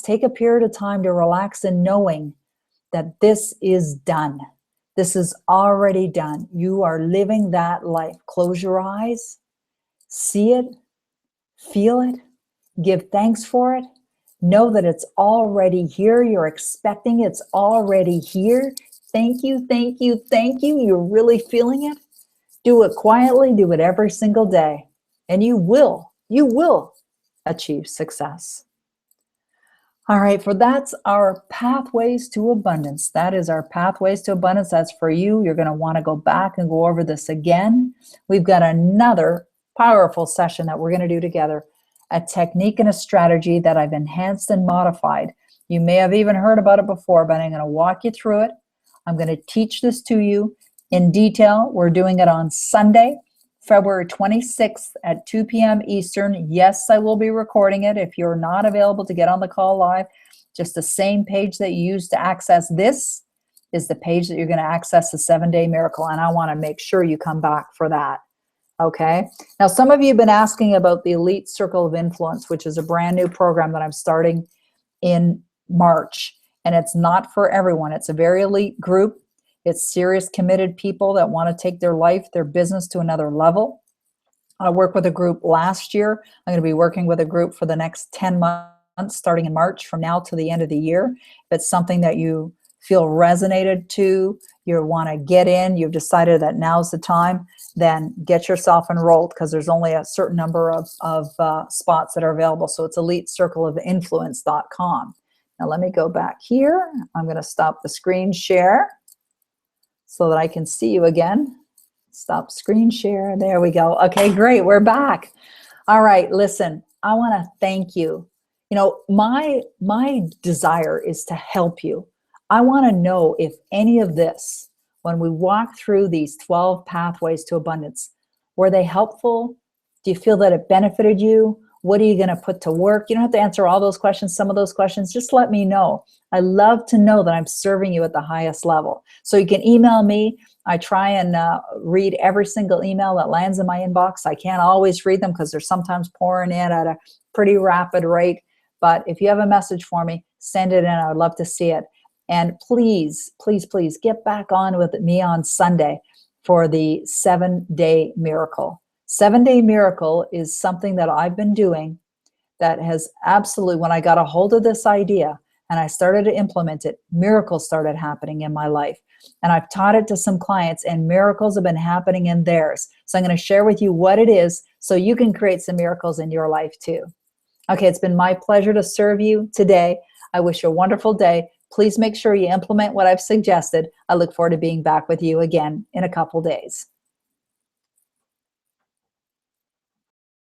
Take a period of time to relax in knowing that this is done. This is already done. You are living that life. Close your eyes, see it, feel it, give thanks for it. Know that it's already here. You're expecting it's already here. Thank you, thank you, thank you. You're really feeling it. Do it quietly. Do it every single day. And you will achieve success. All right, that's our pathways to abundance. That is our pathways to abundance. That's for you. You're going to want to go back and go over this again. We've got another powerful session that we're going to do together. A technique and a strategy that I've enhanced and modified. You may have even heard about it before, but I'm going to walk you through it. I'm going to teach this to you in detail. We're doing it on Sunday, February 26th at 2 p.m. Eastern. Yes, I will be recording it. If you're not available to get on the call live, just the same page that you used to access this is the page that you're going to access the 7-Day Miracle. And I want to make sure you come back for that. Okay. Now, some of you have been asking about the Elite Circle of Influence, which is a brand new program that I'm starting in March. And it's not for everyone. It's a very elite group. It's serious, committed people that want to take their life, their business to another level. I worked with a group last year. I'm going to be working with a group for the next 10 months, starting in March from now to the end of the year. If it's something that you feel resonated to, you want to get in, you've decided that now's the time, then get yourself enrolled, because there's only a certain number of spots that are available. So it's elitecircleofinfluence.com. Now let me go back here. I'm going to stop the screen share so that I can see you again. Stop screen share. There we go. Okay, great. We're back. All right, listen, I want to thank you. You know, my desire is to help you. I want to know if any of this, when we walk through these 12 pathways to abundance, were they helpful? Do you feel that it benefited you? What are you going to put to work? You don't have to answer all those questions, some of those questions. Just let me know. I love to know that I'm serving you at the highest level. So you can email me. I try and read every single email that lands in my inbox. I can't always read them because they're sometimes pouring in at a pretty rapid rate. But if you have a message for me, send it in. I would love to see it. And please, please, please get back on with me on Sunday for the 7-day miracle. 7-day miracle is something that I've been doing that has absolutely, when I got a hold of this idea and I started to implement it, miracles started happening in my life. And I've taught it to some clients and miracles have been happening in theirs. So I'm going to share with you what it is so you can create some miracles in your life too. Okay, it's been my pleasure to serve you today. I wish you a wonderful day. Please make sure you implement what I've suggested. I look forward to being back with you again in a couple days.